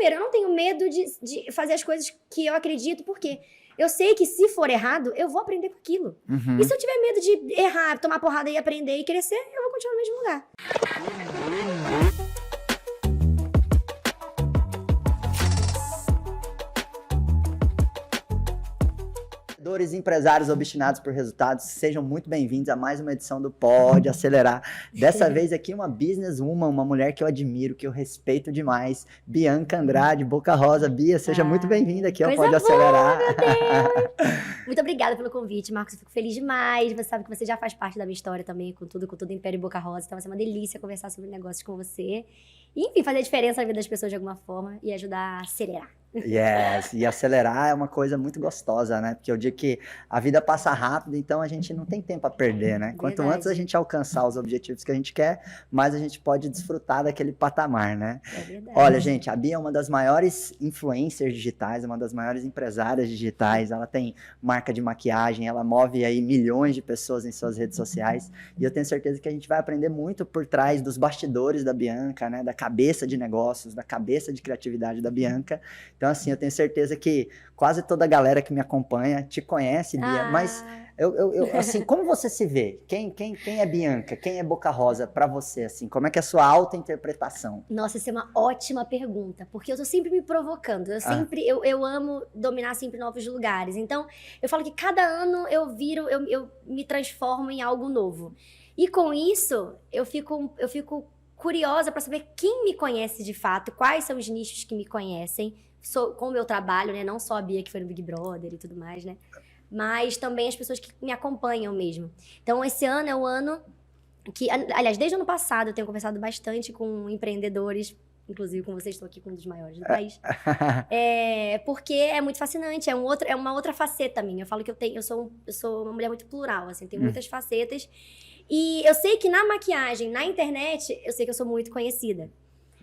Primeiro, eu não tenho medo de fazer as coisas que eu acredito, porque eu sei que se for errado, eu vou aprender com aquilo. E se eu tiver medo de errar, tomar porrada e aprender e crescer, eu vou continuar no mesmo lugar. Empresários obstinados por resultados, sejam muito bem-vindos a mais uma edição do Pode Acelerar. Dessa vez aqui uma businesswoman, uma mulher que eu admiro, que eu respeito demais, Bianca Andrade, Boca Rosa. Bia, seja muito bem-vinda aqui ao Pode Acelerar. Meu Deus. Muito obrigada pelo convite, Marcos, eu fico feliz demais. Você sabe que você já faz parte da minha história também, com tudo o Império Boca Rosa, então vai ser uma delícia conversar sobre negócios com você. E, enfim, fazer a diferença na vida das pessoas de alguma forma e ajudar a acelerar. Yes, e acelerar é uma coisa muito gostosa, né? Porque eu digo que a vida passa rápido, então a gente não tem tempo a perder, né? Quanto antes a gente alcançar os objetivos que a gente quer, mais a gente pode desfrutar daquele patamar, né? É verdade. Olha, gente, a Bia é uma das maiores influencers digitais, uma das maiores empresárias digitais, ela tem marca de maquiagem, ela move aí milhões de pessoas em suas redes sociais, e eu tenho certeza que a gente vai aprender muito por trás dos bastidores da Bianca, né? Da cabeça de negócios, da cabeça de criatividade da Bianca. Então, assim, eu tenho certeza que quase toda a galera que me acompanha te conhece, Bia, mas assim, como você se vê? Quem é Bianca? Quem é Boca Rosa pra você, assim? Como é que é a sua auto-interpretação? Nossa, essa é uma ótima pergunta, porque eu tô sempre me provocando, eu amo dominar sempre novos lugares, então eu falo que cada ano eu me transformo em algo novo, e com isso eu fico curiosa pra saber quem me conhece de fato, quais são os nichos que me conhecem, com o meu trabalho, né? Não só a Bia que foi no Big Brother e tudo mais, né? Mas também as pessoas que me acompanham mesmo. Então, esse ano é o ano que... Aliás, desde o ano passado eu tenho conversado bastante com empreendedores, inclusive com vocês, estou aqui com um dos maiores do país. Porque é muito fascinante, é uma outra faceta minha. Eu falo que eu sou uma mulher muito plural, assim, tenho muitas facetas. E eu sei que na maquiagem, na internet, eu sei que eu sou muito conhecida.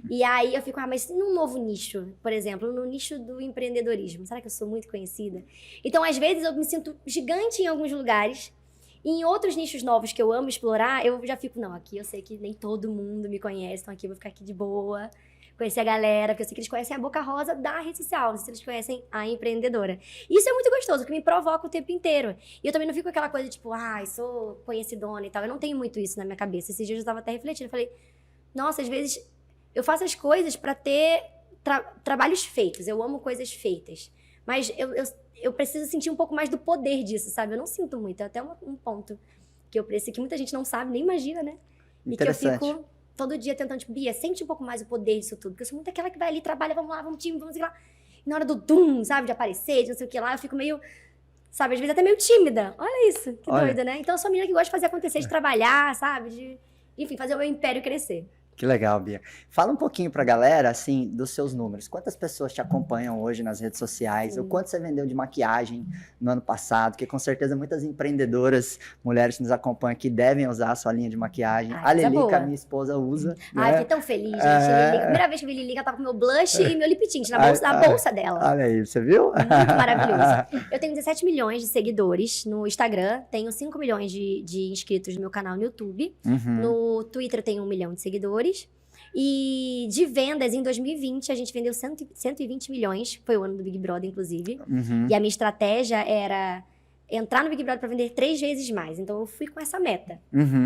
E aí eu fico, mas num novo nicho, por exemplo, no nicho do empreendedorismo, será que eu sou muito conhecida? Então, às vezes, eu me sinto gigante em alguns lugares, e em outros nichos novos que eu amo explorar, eu já fico, não, aqui eu sei que nem todo mundo me conhece, então aqui eu vou ficar aqui de boa, conhecer a galera, porque eu sei que eles conhecem a Boca Rosa da rede social, não sei se eles conhecem a empreendedora. Isso é muito gostoso, que me provoca o tempo inteiro. E eu também não fico com aquela coisa, tipo, sou conhecidona e tal, eu não tenho muito isso na minha cabeça. Esses dias eu estava até refletindo, eu falei, nossa, às vezes... Eu faço as coisas para ter trabalhos feitos. Eu amo coisas feitas. Mas eu preciso sentir um pouco mais do poder disso, sabe? Eu não sinto muito. É até um ponto que eu preciso, que muita gente não sabe, nem imagina, né? E que eu fico todo dia tentando, tipo, Bia, sente um pouco mais o poder disso tudo. Porque eu sou muito aquela que vai ali, trabalha, vamos lá, vamos time, vamos lá. E na hora do sabe? De aparecer, de não sei o que lá, eu fico meio... Sabe? Às vezes até meio tímida. Olha isso, que doida, né? Então eu sou uma menina que gosta de fazer acontecer, de trabalhar, sabe? Enfim, fazer o meu império crescer. Que legal, Bia. Fala um pouquinho pra galera, assim, dos seus números. Quantas pessoas te acompanham hoje nas redes sociais? O quanto você vendeu de maquiagem no ano passado? Que com certeza muitas empreendedoras, mulheres que nos acompanham aqui, devem usar a sua linha de maquiagem. A Lilica, minha esposa, usa. Ai, fiquei tão feliz, gente. A primeira vez que eu vi Lilica, ela tava com meu blush e meu lip tint na bolsa dela. Olha aí, você viu? Muito maravilhoso. Eu tenho 17 milhões de seguidores no Instagram, tenho 5 milhões de inscritos no meu canal no YouTube. No Twitter eu tenho 1 milhão de seguidores. E de vendas, em 2020, a gente vendeu 120 milhões. Foi o ano do Big Brother, inclusive. E a minha estratégia era entrar no Big Brother para vender 3 vezes mais. Então, eu fui com essa meta.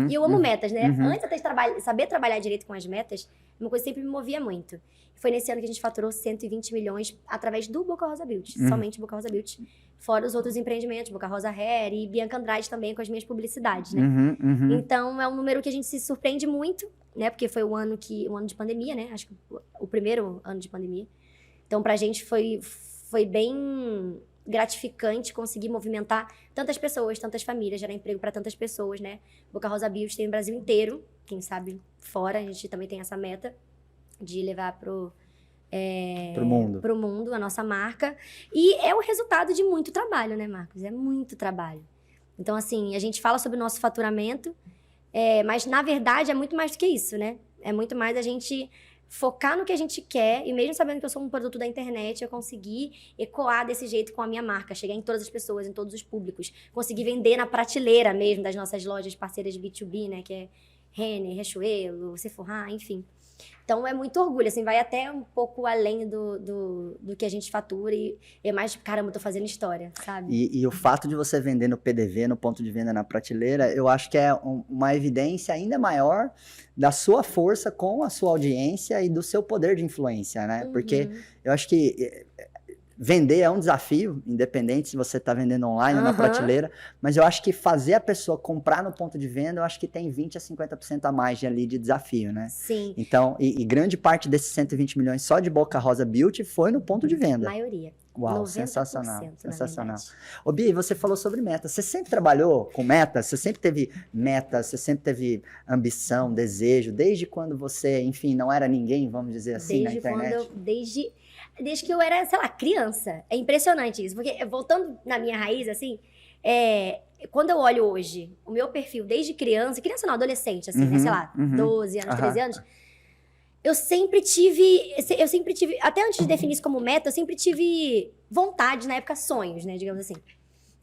E eu amo metas, né? Antes até de saber trabalhar direito com as metas, uma coisa que sempre me movia muito. Foi nesse ano que a gente faturou 120 milhões através do Boca Rosa Beauty. Somente Boca Rosa Beauty. Fora os outros empreendimentos, Boca Rosa Hair e Bianca Andrade também com as minhas publicidades, né? Então, é um número que a gente se surpreende muito, né? Porque foi o ano de pandemia, né? Acho que o primeiro ano de pandemia. Então, pra gente foi bem gratificante conseguir movimentar tantas pessoas, tantas famílias, gerar emprego para tantas pessoas, né? Boca Rosa Beauty tem no Brasil inteiro, quem sabe fora, a gente também tem essa meta de levar pro mundo a nossa marca. E é o resultado de muito trabalho, né, Marcos? É muito trabalho. Então, assim, a gente fala sobre o nosso faturamento, mas, na verdade, é muito mais do que isso, né? É muito mais a gente focar no que a gente quer, e mesmo sabendo que eu sou um produto da internet, eu conseguir ecoar desse jeito com a minha marca, chegar em todas as pessoas, em todos os públicos, conseguir vender na prateleira mesmo das nossas lojas parceiras de B2B, né? Que é Renner, Riachuelo, Sephora, enfim. Então é muito orgulho, assim, vai até um pouco além do que a gente fatura e é mais, caramba, eu tô fazendo história, sabe? E o fato de você vender no PDV, no ponto de venda na prateleira, eu acho que é uma evidência ainda maior da sua força com a sua audiência e do seu poder de influência, né? Porque eu acho que vender é um desafio, independente se você está vendendo online ou na prateleira, mas eu acho que fazer a pessoa comprar no ponto de venda, eu acho que tem 20% a 50% a mais ali de desafio, né? Sim. Então, e grande parte desses 120 milhões só de Boca Rosa Beauty foi no ponto de venda. Maioria. Uau, 90%, sensacional, sensacional. na verdade. Ô Bi, você falou sobre metas. Você sempre trabalhou com metas? Você sempre teve metas? Você sempre teve ambição, desejo? Desde quando você, enfim, não era ninguém, vamos dizer assim, na internet? Desde que eu era, sei lá, criança. É impressionante isso. Porque, voltando na minha raiz, assim, quando eu olho hoje o meu perfil desde criança não, adolescente, assim, né? Sei lá, 12 anos, 13 anos. Eu sempre tive, até antes de definir isso como meta, eu sempre tive vontade, na época, sonhos, né? Digamos assim.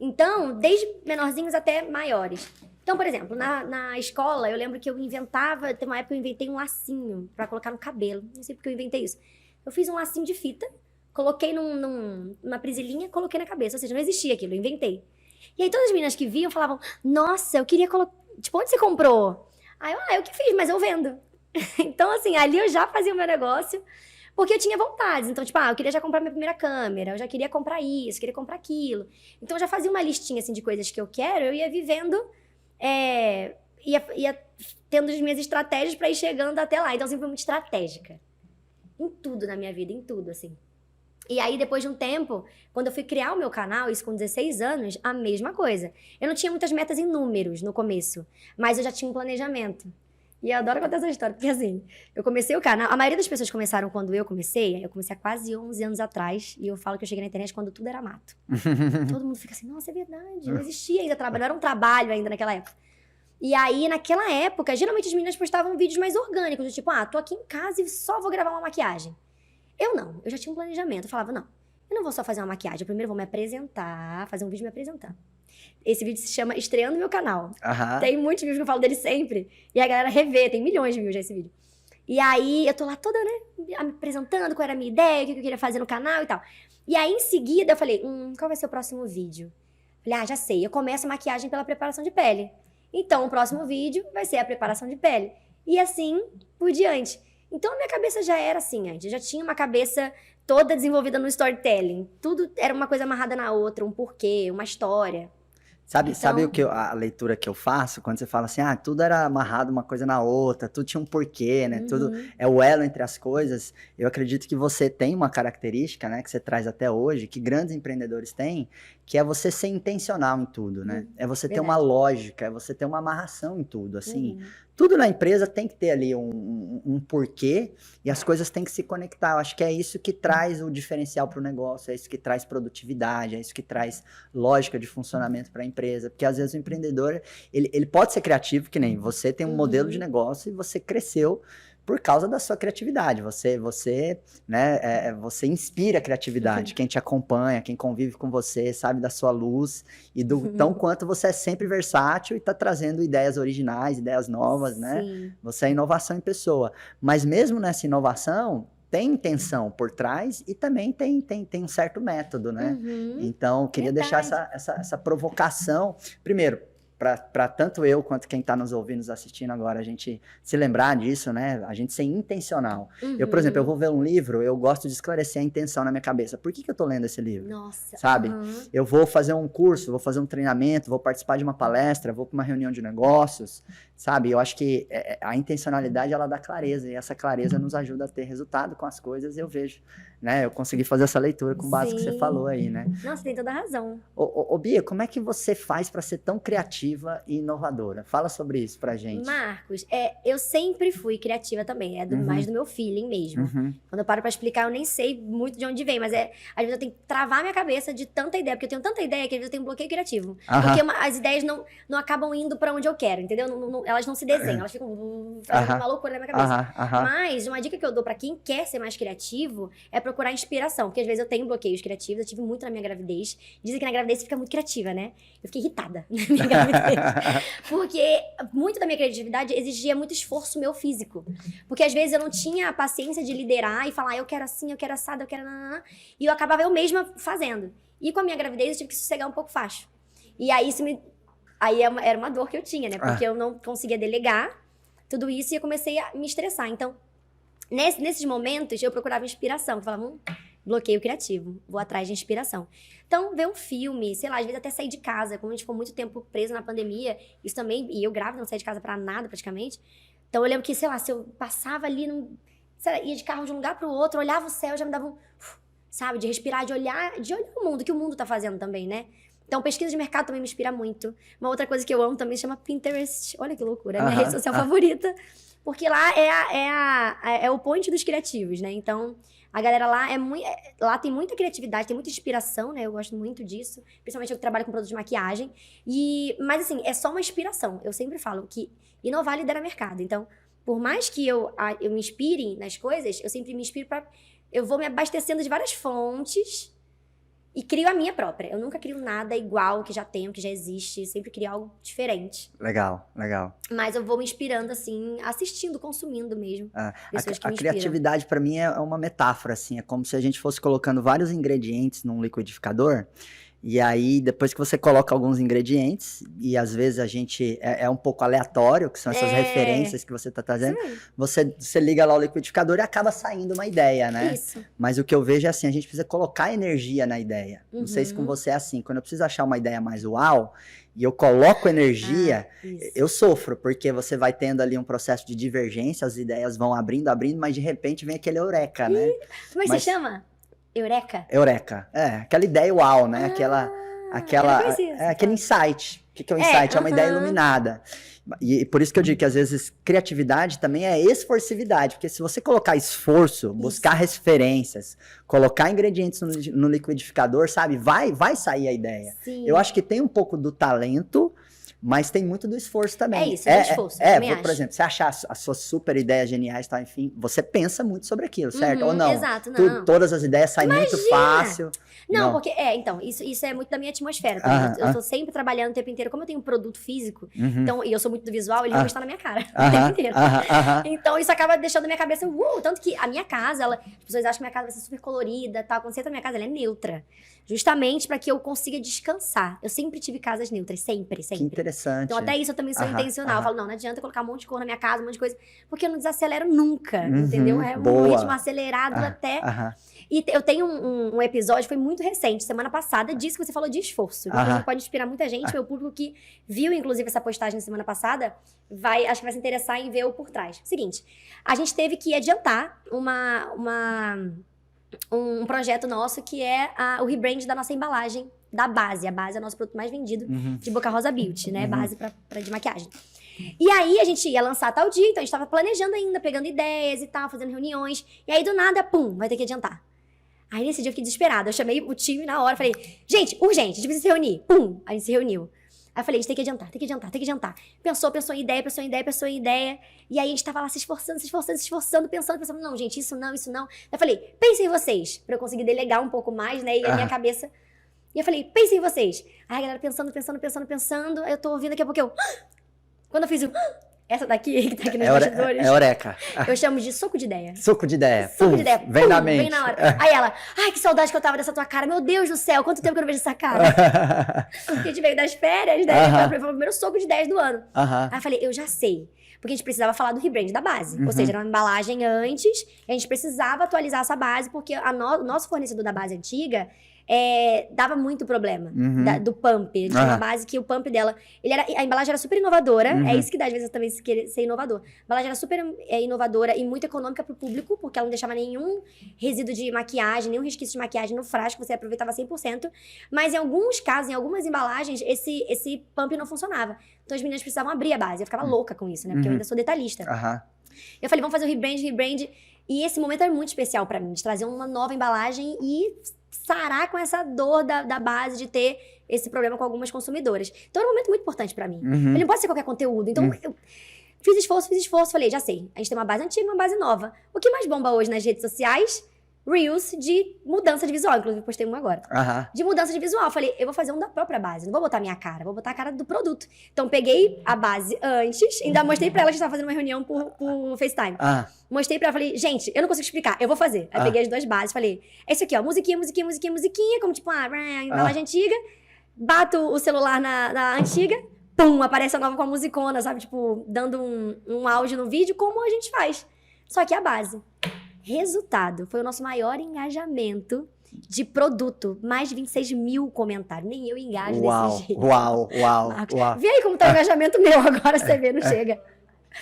Então, desde menorzinhos até maiores. Então, por exemplo, na escola, eu lembro que eu inventava, tem uma época que eu inventei um lacinho pra colocar no cabelo. Não sei porque eu inventei isso. Eu fiz um lacinho de fita, coloquei numa prisilinha, coloquei na cabeça. Ou seja, não existia aquilo, eu inventei. E aí todas as meninas que viam falavam, nossa, eu queria colocar... Tipo, onde você comprou? Aí eu que fiz, mas eu vendo. Então, assim, ali eu já fazia o meu negócio, porque eu tinha vontades. Então, tipo, eu queria já comprar minha primeira câmera, eu já queria comprar isso, queria comprar aquilo. Então, eu já fazia uma listinha, assim, de coisas que eu quero, eu ia vivendo, ia tendo as minhas estratégias pra ir chegando até lá. Então, eu sempre fui muito estratégica. Em tudo na minha vida, em tudo, assim. E aí, depois de um tempo, quando eu fui criar o meu canal, isso com 16 anos, a mesma coisa. Eu não tinha muitas metas em números no começo, mas eu já tinha um planejamento. E eu adoro contar essa história, porque assim, eu comecei o canal, a maioria das pessoas começaram quando eu comecei há quase 11 anos atrás, e eu falo que eu cheguei na internet quando tudo era mato. Todo mundo fica assim, nossa, é verdade, não existia ainda trabalho, não era um trabalho ainda naquela época. E aí, naquela época, geralmente as meninas postavam vídeos mais orgânicos, do tipo, tô aqui em casa e só vou gravar uma maquiagem. Eu não, eu já tinha um planejamento, eu falava, não, eu não vou só fazer uma maquiagem, eu primeiro vou me apresentar, fazer um vídeo me apresentando. Esse vídeo se chama Estreando Meu Canal. Tem muitos vídeos que eu falo dele sempre. E a galera revê, tem milhões de views já esse vídeo. E aí, eu tô lá toda, né, me apresentando qual era a minha ideia, o que eu queria fazer no canal e tal. E aí, em seguida, eu falei, qual vai ser o próximo vídeo? Falei, já sei, eu começo a maquiagem pela preparação de pele. Então, o próximo vídeo vai ser a preparação de pele. E assim, por diante. Então, a minha cabeça já era assim antes. Eu já tinha uma cabeça toda desenvolvida no storytelling. Tudo era uma coisa amarrada na outra, um porquê, uma história. Sabe a leitura que eu faço? Quando você fala assim, tudo era amarrado uma coisa na outra, tudo tinha um porquê, né? Tudo é o elo entre as coisas. Eu acredito que você tem uma característica, né, que você traz até hoje, que grandes empreendedores têm, que é você ser intencional em tudo, né? É você ter uma lógica, é você ter uma amarração em tudo, assim. Tudo na empresa tem que ter ali um porquê e as coisas têm que se conectar. Eu acho que é isso que traz o diferencial para o negócio, é isso que traz produtividade, é isso que traz lógica de funcionamento para a empresa. Porque às vezes o empreendedor, ele pode ser criativo, que nem você tem um modelo de negócio e você cresceu por causa da sua criatividade. Você inspira a criatividade. Quem te acompanha, quem convive com você, sabe da sua luz e do tão quanto você é sempre versátil e está trazendo ideias originais, ideias novas, né? Sim. Você é inovação em pessoa. Mas mesmo nessa inovação, tem intenção por trás e também tem um certo método, né? Então, eu queria deixar essa provocação. Primeiro, para tanto eu quanto quem está nos ouvindo, nos assistindo agora, a gente se lembrar disso, né? A gente ser intencional. Eu, por exemplo, eu vou ver um livro, eu gosto de esclarecer a intenção na minha cabeça. Por que eu tô lendo esse livro? Nossa. Sabe? Eu vou fazer um curso, vou fazer um treinamento, vou participar de uma palestra, vou para uma reunião de negócios, sabe? Eu acho que a intencionalidade, ela dá clareza, e essa clareza nos ajuda a ter resultado com as coisas, eu vejo, né? Eu consegui fazer essa leitura com base no que você falou aí, né? Nossa, tem toda a razão. Ô Bia, como é que você faz para ser tão criativa e inovadora? Fala sobre isso pra gente. Marcos, eu sempre fui criativa também, mais do meu feeling mesmo. Quando eu paro pra explicar, eu nem sei muito de onde vem, mas às vezes eu tenho que travar minha cabeça de tanta ideia, porque eu tenho tanta ideia que às vezes eu tenho um bloqueio criativo. Porque as ideias não acabam indo pra onde eu quero, entendeu? elas não se desenham, elas ficam fazendo uma loucura na minha cabeça. Mas uma dica que eu dou pra quem quer ser mais criativo é procurar inspiração, porque às vezes eu tenho bloqueios criativos, eu tive muito na minha gravidez. Dizem que na gravidez você fica muito criativa, né? Eu fiquei irritada na minha gravidez. Porque muito da minha criatividade exigia muito esforço meu físico. Porque às vezes eu não tinha a paciência de liderar e falar, eu quero assim, eu quero assado, eu quero nananã. E eu acabava eu mesma fazendo. E com a minha gravidez eu tive que sossegar um pouco facho. E aí era uma dor que eu tinha, né? Porque eu não conseguia delegar tudo isso e eu comecei a me estressar. Então, nesses momentos, eu procurava inspiração. Eu falava, bloqueio criativo, vou atrás de inspiração. Então, ver um filme, sei lá, às vezes até sair de casa. Como a gente ficou muito tempo preso na pandemia, isso também, e eu grávida, não saí de casa pra nada praticamente. Então, eu lembro que, sei lá, se eu passava ali, ia de carro de um lugar pro outro, olhava o céu, já me dava sabe, de respirar, de olhar o mundo, que o mundo tá fazendo também, né? Então, pesquisa de mercado também me inspira muito. Uma outra coisa que eu amo também se chama Pinterest. Olha que loucura, é a minha rede social favorita. Porque lá é o point dos criativos, né? Então, a galera lá lá tem muita criatividade, tem muita inspiração, né? Eu gosto muito disso. Principalmente eu que trabalho com produtos de maquiagem. Mas, assim, é só uma inspiração. Eu sempre falo que inovar lidera mercado. Então, por mais que eu me inspire nas coisas, eu sempre me inspiro eu vou me abastecendo de várias fontes e crio a minha própria. Eu nunca crio nada igual que já tenho, que já existe. Eu sempre crio algo diferente. Legal. Mas eu vou me inspirando, assim, assistindo, consumindo mesmo. A criatividade, pra mim, é uma metáfora, assim. É como se a gente fosse colocando vários ingredientes num liquidificador. E aí, depois que você coloca alguns ingredientes, e às vezes a gente é um pouco aleatório, que são essas referências que você tá trazendo, você liga lá o liquidificador e acaba saindo uma ideia, né? Isso. Mas o que eu vejo é assim, a gente precisa colocar energia na ideia. Não sei se com você é assim, quando eu preciso achar uma ideia mais uau, e eu coloco energia, eu sofro, porque você vai tendo ali um processo de divergência, as ideias vão abrindo, mas de repente vem aquele eureka, né? Como é que você chama? Eureka? Eureka. Aquela ideia uau, né? Aquele insight. O que é um insight? É uma ideia iluminada. E por isso que eu digo que às vezes criatividade também é esforçatividade, porque se você colocar esforço, buscar referências, colocar ingredientes no liquidificador, sabe? Vai sair a ideia. Sim. Eu acho que tem um pouco do talento, mas tem muito do esforço também. É isso, do esforço. Por exemplo, você achar as suas super ideias geniais, tá? Enfim, você pensa muito sobre aquilo, certo? Ou não? Exato, não. Todas as ideias saem muito fácil. Não, porque, então, isso é muito da minha atmosfera. Eu tô sempre trabalhando o tempo inteiro. Como eu tenho um produto físico, então, e eu sou muito do visual, ele vai estar na minha cara o tempo inteiro. Então, isso acaba deixando a minha cabeça, tanto que a minha casa, as pessoas acham que a minha casa vai ser super colorida, tal. Quando você entra na minha casa, ela é neutra. Justamente para que eu consiga descansar. Eu sempre tive casas neutras, sempre. Que interessante. Então, até isso eu também sou intencional. Eu falo, não adianta colocar um monte de cor na minha casa, um monte de coisa, porque eu não desacelero nunca, entendeu? É um ritmo acelerado até... E eu tenho um episódio, foi muito recente, semana passada, disso que você falou de esforço. Que pode inspirar muita gente. Meu público que viu, inclusive, essa postagem na semana passada, acho que vai se interessar em ver o por trás. Seguinte, a gente teve que adiantar um projeto nosso que é o rebrand da nossa embalagem da base. A base é o nosso produto mais vendido de Boca Rosa Beauty, né? Base de maquiagem. E aí a gente ia lançar tal dia, então a gente tava planejando ainda, pegando ideias e tal, fazendo reuniões. E aí do nada, vai ter que adiantar. Aí nesse dia eu fiquei desesperada. Eu chamei o time na hora, falei, gente, urgente, a gente precisa se reunir. A gente se reuniu. Aí eu falei, a gente tem que adiantar. Pensou em ideia. E aí a gente tava lá se esforçando, pensando. Não, gente, isso não. Aí eu falei, pensem em vocês, pra eu conseguir delegar um pouco mais, né? E a minha cabeça... E eu falei, pensem em vocês. Aí a galera pensando. Aí eu tô ouvindo daqui a pouco Quando eu fiz essa daqui, que tá aqui nos bastidores... É eureka. Eu chamo de soco de ideia. Soco de ideia. Vem na mente. Vem na hora. Aí ela, que saudade que eu tava dessa tua cara. Meu Deus do céu, quanto tempo que eu não vejo essa cara. Porque a gente veio das férias, né? Foi o primeiro soco de ideias do ano. Aí eu falei, eu já sei. Porque a gente precisava falar do rebrand da base. Ou seja, era uma embalagem antes, e a gente precisava atualizar essa base, porque o nosso fornecedor da base antiga... dava muito problema do pump. Tinha uma base que o pump dela... a embalagem era super inovadora. É isso que dá, às vezes, também se querer ser inovador. A embalagem era super inovadora e muito econômica pro público, porque ela não deixava nenhum resíduo de maquiagem, nenhum resquício de maquiagem no frasco, você aproveitava 100%. Mas em alguns casos, em algumas embalagens, esse pump não funcionava. Então as meninas precisavam abrir a base. Eu ficava louca com isso, né? Porque eu ainda sou detalhista. Eu falei, vamos fazer o rebrand. E esse momento era muito especial pra mim, de trazer uma nova embalagem e sarar com essa dor da base de ter esse problema com algumas consumidoras. Então, era um momento muito importante pra mim. Ele não pode ser qualquer conteúdo. Então, eu fiz esforço, falei, já sei. A gente tem uma base antiga e uma base nova. O que mais bomba hoje nas redes sociais? Reels de mudança de visual. Inclusive, postei um agora. De mudança de visual. Falei, eu vou fazer um da própria base. Não vou botar minha cara, vou botar a cara do produto. Então, peguei a base antes. Ainda mostrei pra ela, a gente tava fazendo uma reunião por FaceTime. Mostrei pra ela, falei, gente, eu não consigo explicar, eu vou fazer. Aí peguei as duas bases, falei, é isso aqui, ó. Musiquinha, como tipo uma embalagem antiga. Bato o celular na antiga. Pum, aparece a nova com a musicona, sabe? Tipo, dando um áudio no vídeo, como a gente faz. Só que a base. Resultado, foi o nosso maior engajamento de produto. Mais de 26 mil comentários. Nem eu engajo desse jeito. Uau. Vê aí como tá o engajamento meu agora, você vê, não chega.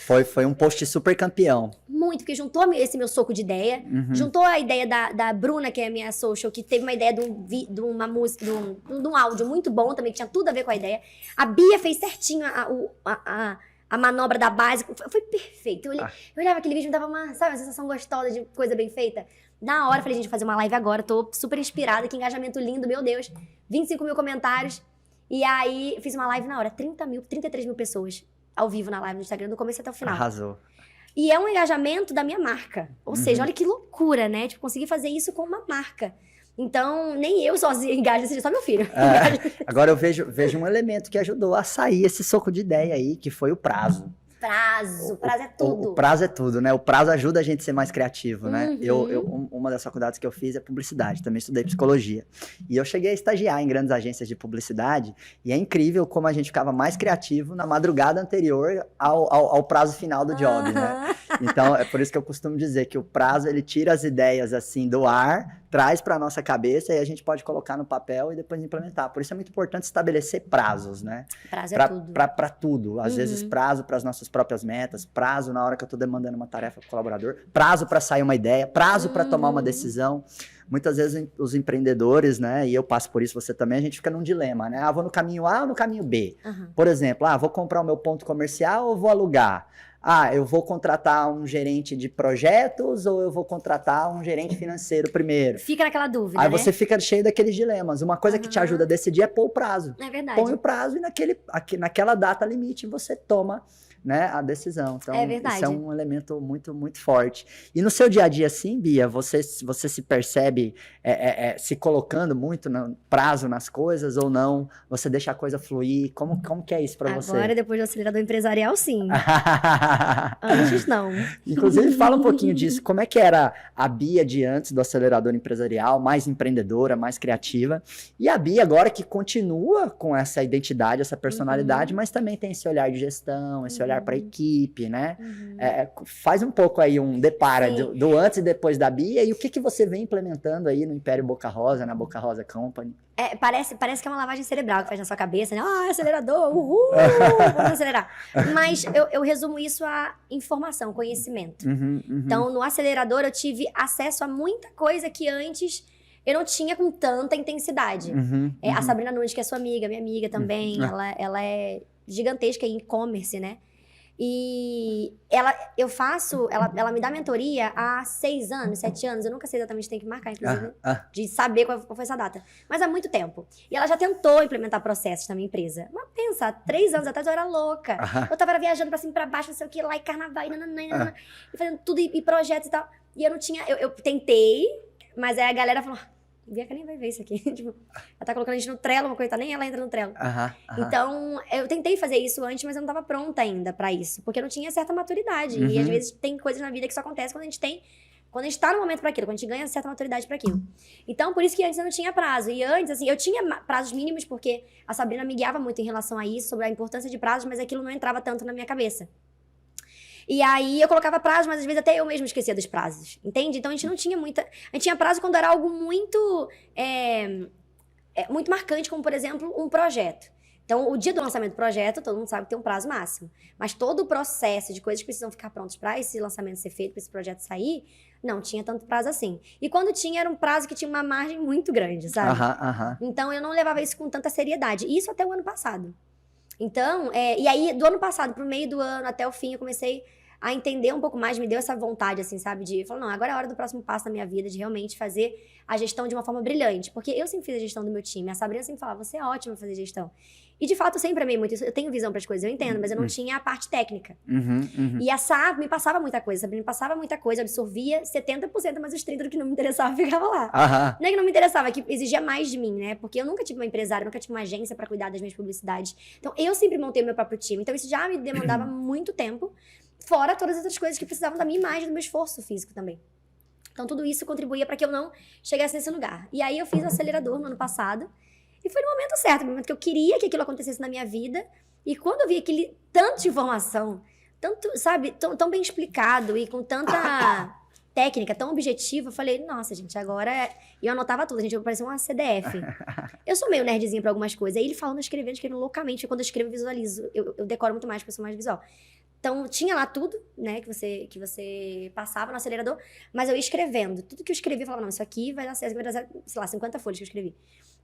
Foi um post super campeão. Muito, porque juntou esse meu soco de ideia, juntou a ideia da Bruna, que é a minha social, que teve uma ideia de uma música, de um áudio muito bom também, que tinha tudo a ver com a ideia. A Bia fez certinho a manobra da base, foi perfeito. Eu olhava aquele vídeo e me dava uma sensação gostosa de coisa bem feita. Na hora, falei, gente, vou fazer uma live agora, tô super inspirada, que engajamento lindo, meu Deus. 25 mil comentários. E aí, fiz uma live na hora, 33 mil pessoas ao vivo na live no Instagram, do começo até o final. Arrasou. E é um engajamento da minha marca. Ou seja, olha que loucura, né? Tipo, conseguir fazer isso com uma marca. Então, nem eu sozinha engajo, seja só meu filho. Agora eu vejo um elemento que ajudou a sair esse soco de ideia aí, que foi o prazo. Prazo é tudo. O prazo é tudo, né? O prazo ajuda a gente a ser mais criativo, né? Uma das faculdades que eu fiz é publicidade, também estudei psicologia. E eu cheguei a estagiar em grandes agências de publicidade, e é incrível como a gente ficava mais criativo na madrugada anterior ao prazo final do job, né? Então, é por isso que eu costumo dizer que o prazo, ele tira as ideias, assim, do ar, traz para nossa cabeça e a gente pode colocar no papel e depois implementar. Por isso é muito importante estabelecer prazos, né? Prazo é tudo. Para tudo. Às vezes, prazo para as nossas próprias metas, prazo na hora que eu estou demandando uma tarefa para o colaborador, prazo para sair uma ideia, prazo para tomar uma decisão. Muitas vezes os empreendedores, né, e eu passo por isso, você também, a gente fica num dilema, né? Vou no caminho A ou no caminho B? Por exemplo, vou comprar o meu ponto comercial ou vou alugar? Eu vou contratar um gerente de projetos ou eu vou contratar um gerente financeiro primeiro? Fica naquela dúvida, Aí você fica cheio daqueles dilemas. Uma coisa que te ajuda a decidir é pôr o prazo. É verdade. Põe o prazo e naquela data limite você toma, né, a decisão. Então, isso é um elemento muito, muito forte. E no seu dia a dia, assim, Bia, você se percebe se colocando muito no prazo nas coisas ou não? Você deixa a coisa fluir? Como que é isso para você? Agora, depois do acelerador empresarial, sim. Antes, não. Inclusive, fala um pouquinho disso. Como é que era a Bia de antes do acelerador empresarial? Mais empreendedora, mais criativa. E a Bia agora que continua com essa identidade, essa personalidade, mas também tem esse olhar de gestão, esse olhar para a equipe, né? Faz um pouco aí um depara do antes e depois da Bia e o que você vem implementando aí no Império Boca Rosa, na Boca Rosa Company. Parece que é uma lavagem cerebral que faz na sua cabeça, né? Acelerador, uhul, vamos acelerar. Mas eu resumo isso a informação, conhecimento. Então, no acelerador, eu tive acesso a muita coisa que antes eu não tinha com tanta intensidade. A Sabrina Nunes, que é sua amiga, minha amiga também, ela é gigantesca em e-commerce, né? E ela me dá mentoria há 6 anos, 7 anos, eu nunca sei exatamente, tem que marcar, inclusive, de saber qual foi essa data. Mas há muito tempo. E ela já tentou implementar processos na minha empresa. Mas pensa, 3 anos atrás eu era louca. Eu tava viajando pra cima e pra baixo, não sei o que, lá e carnaval, e fazendo tudo, e projetos e tal. E eu não tinha, eu tentei, mas aí a galera falou... Bianca nem vai ver isso aqui. Tipo, ela tá colocando a gente no Trello, uma coisa, nem ela entra no Trello. Então, eu tentei fazer isso antes, mas eu não tava pronta ainda pra isso. Porque eu não tinha certa maturidade. E às vezes tem coisas na vida que só acontecem quando a gente tá no momento pra aquilo, quando a gente ganha certa maturidade pra aquilo. Então, por isso que antes eu não tinha prazo. E antes, assim, eu tinha prazos mínimos, porque a Sabrina me guiava muito em relação a isso, sobre a importância de prazos, mas aquilo não entrava tanto na minha cabeça. E aí eu colocava prazo, mas às vezes até eu mesma esquecia dos prazos, entende? Então a gente não tinha muita... A gente tinha prazo quando era algo muito, muito marcante, como por exemplo, um projeto. Então o dia do lançamento do projeto, todo mundo sabe que tem um prazo máximo. Mas todo o processo de coisas que precisam ficar prontas para esse lançamento ser feito, para esse projeto sair, não tinha tanto prazo assim. E quando tinha, era um prazo que tinha uma margem muito grande, sabe? Então eu não levava isso com tanta seriedade. Isso até o ano passado. Então, e aí do ano passado pro meio do ano até o fim, eu comecei a entender um pouco mais, me deu essa vontade, assim, sabe? De falar, não, agora é a hora do próximo passo da minha vida, de realmente fazer a gestão de uma forma brilhante. Porque eu sempre fiz a gestão do meu time. A Sabrina sempre falava, você é ótima pra fazer gestão. E, de fato, eu sempre amei muito isso. Eu tenho visão pras coisas, eu entendo, mas eu não tinha a parte técnica. E a Sá me passava muita coisa, a Sabrina me passava muita coisa, eu absorvia 70%, mas os 30% do que não me interessava ficava lá. Não é que não me interessava, é que exigia mais de mim, né? Porque eu nunca tive uma empresária, nunca tive uma agência pra cuidar das minhas publicidades. Então, eu sempre montei o meu próprio time. Então, isso já me demandava muito tempo. Fora todas as outras coisas que precisavam da minha imagem, do meu esforço físico também. Então, tudo isso contribuía para que eu não chegasse nesse lugar. E aí, eu fiz o acelerador no ano passado. E foi no momento certo, no momento que eu queria que aquilo acontecesse na minha vida. E quando eu vi aquele tanto de informação, tanto, sabe, tão bem explicado e com tanta técnica, tão objetiva, eu falei, nossa, gente, agora é... E eu anotava tudo, gente, eu parecia uma CDF. Eu sou meio nerdzinha pra algumas coisas. Aí ele falando, escrevendo loucamente. E quando eu escrevo, eu visualizo. Eu decoro muito mais, porque eu sou mais visual. Então, tinha lá tudo, né, que você passava no acelerador, mas eu ia escrevendo. Tudo que eu escrevi, eu falava, não, isso aqui vai dar certo, vai dar certo, sei lá, 50 folhas que eu escrevi.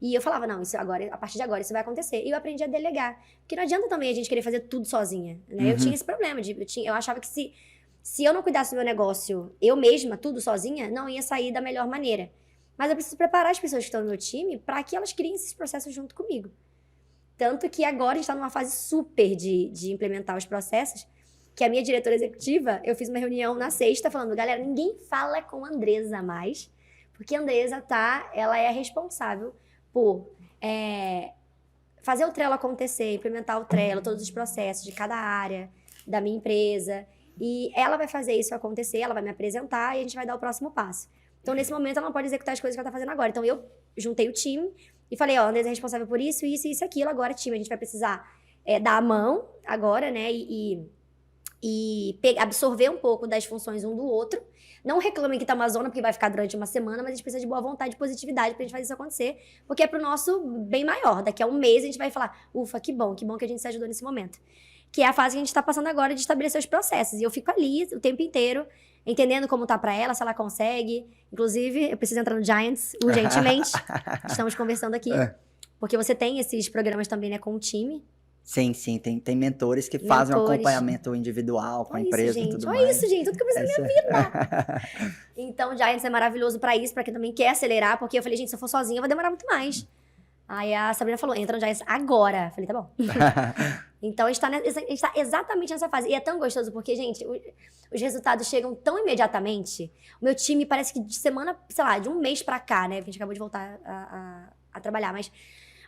E eu falava, não, isso agora, a partir de agora, isso vai acontecer. E eu aprendi a delegar. Porque não adianta também a gente querer fazer tudo sozinha, né? Eu tinha esse problema, eu achava que se eu não cuidasse do meu negócio, eu mesma, tudo sozinha, não ia sair da melhor maneira. Mas eu preciso preparar as pessoas que estão no meu time para que elas criem esses processos junto comigo. Tanto que agora a gente está numa fase super de implementar os processos, que a minha diretora executiva, eu fiz uma reunião na sexta falando, galera, ninguém fala com a Andresa mais, porque a Andresa ela é a responsável por fazer o Trello acontecer, implementar o Trello, todos os processos de cada área da minha empresa, e ela vai fazer isso acontecer, ela vai me apresentar e a gente vai dar o próximo passo. Então, nesse momento, ela não pode executar as coisas que ela tá fazendo agora. Então, eu juntei o time e falei, ó, a Andresa é responsável por isso, isso e isso, aquilo. Agora, time, a gente vai precisar dar a mão agora, né, absorver um pouco das funções um do outro. Não reclamem que tá uma zona, porque vai ficar durante uma semana, mas a gente precisa de boa vontade e positividade pra gente fazer isso acontecer, porque é pro nosso bem maior. Daqui a um mês a gente vai falar, ufa, que bom que a gente se ajudou nesse momento. Que é a fase que a gente tá passando agora de estabelecer os processos. E eu fico ali o tempo inteiro, entendendo como tá pra ela, se ela consegue. Inclusive, eu preciso entrar no Giants urgentemente. Estamos conversando aqui. Porque você tem esses programas também, né, com o time. Sim, tem mentores que fazem um acompanhamento individual com a empresa e tudo mais. Olha isso, gente, tudo que eu preciso na minha vida. Então, o Giants é maravilhoso pra isso, pra quem também quer acelerar, porque eu falei, gente, se eu for sozinha, vai demorar muito mais. Aí a Sabrina falou, entra no Giants agora. Eu falei, tá bom. Então, a gente tá exatamente nessa fase. E é tão gostoso, porque, gente, os resultados chegam tão imediatamente. O meu time parece que de semana, sei lá, de um mês pra cá, né? Porque a gente acabou de voltar a trabalhar, mas...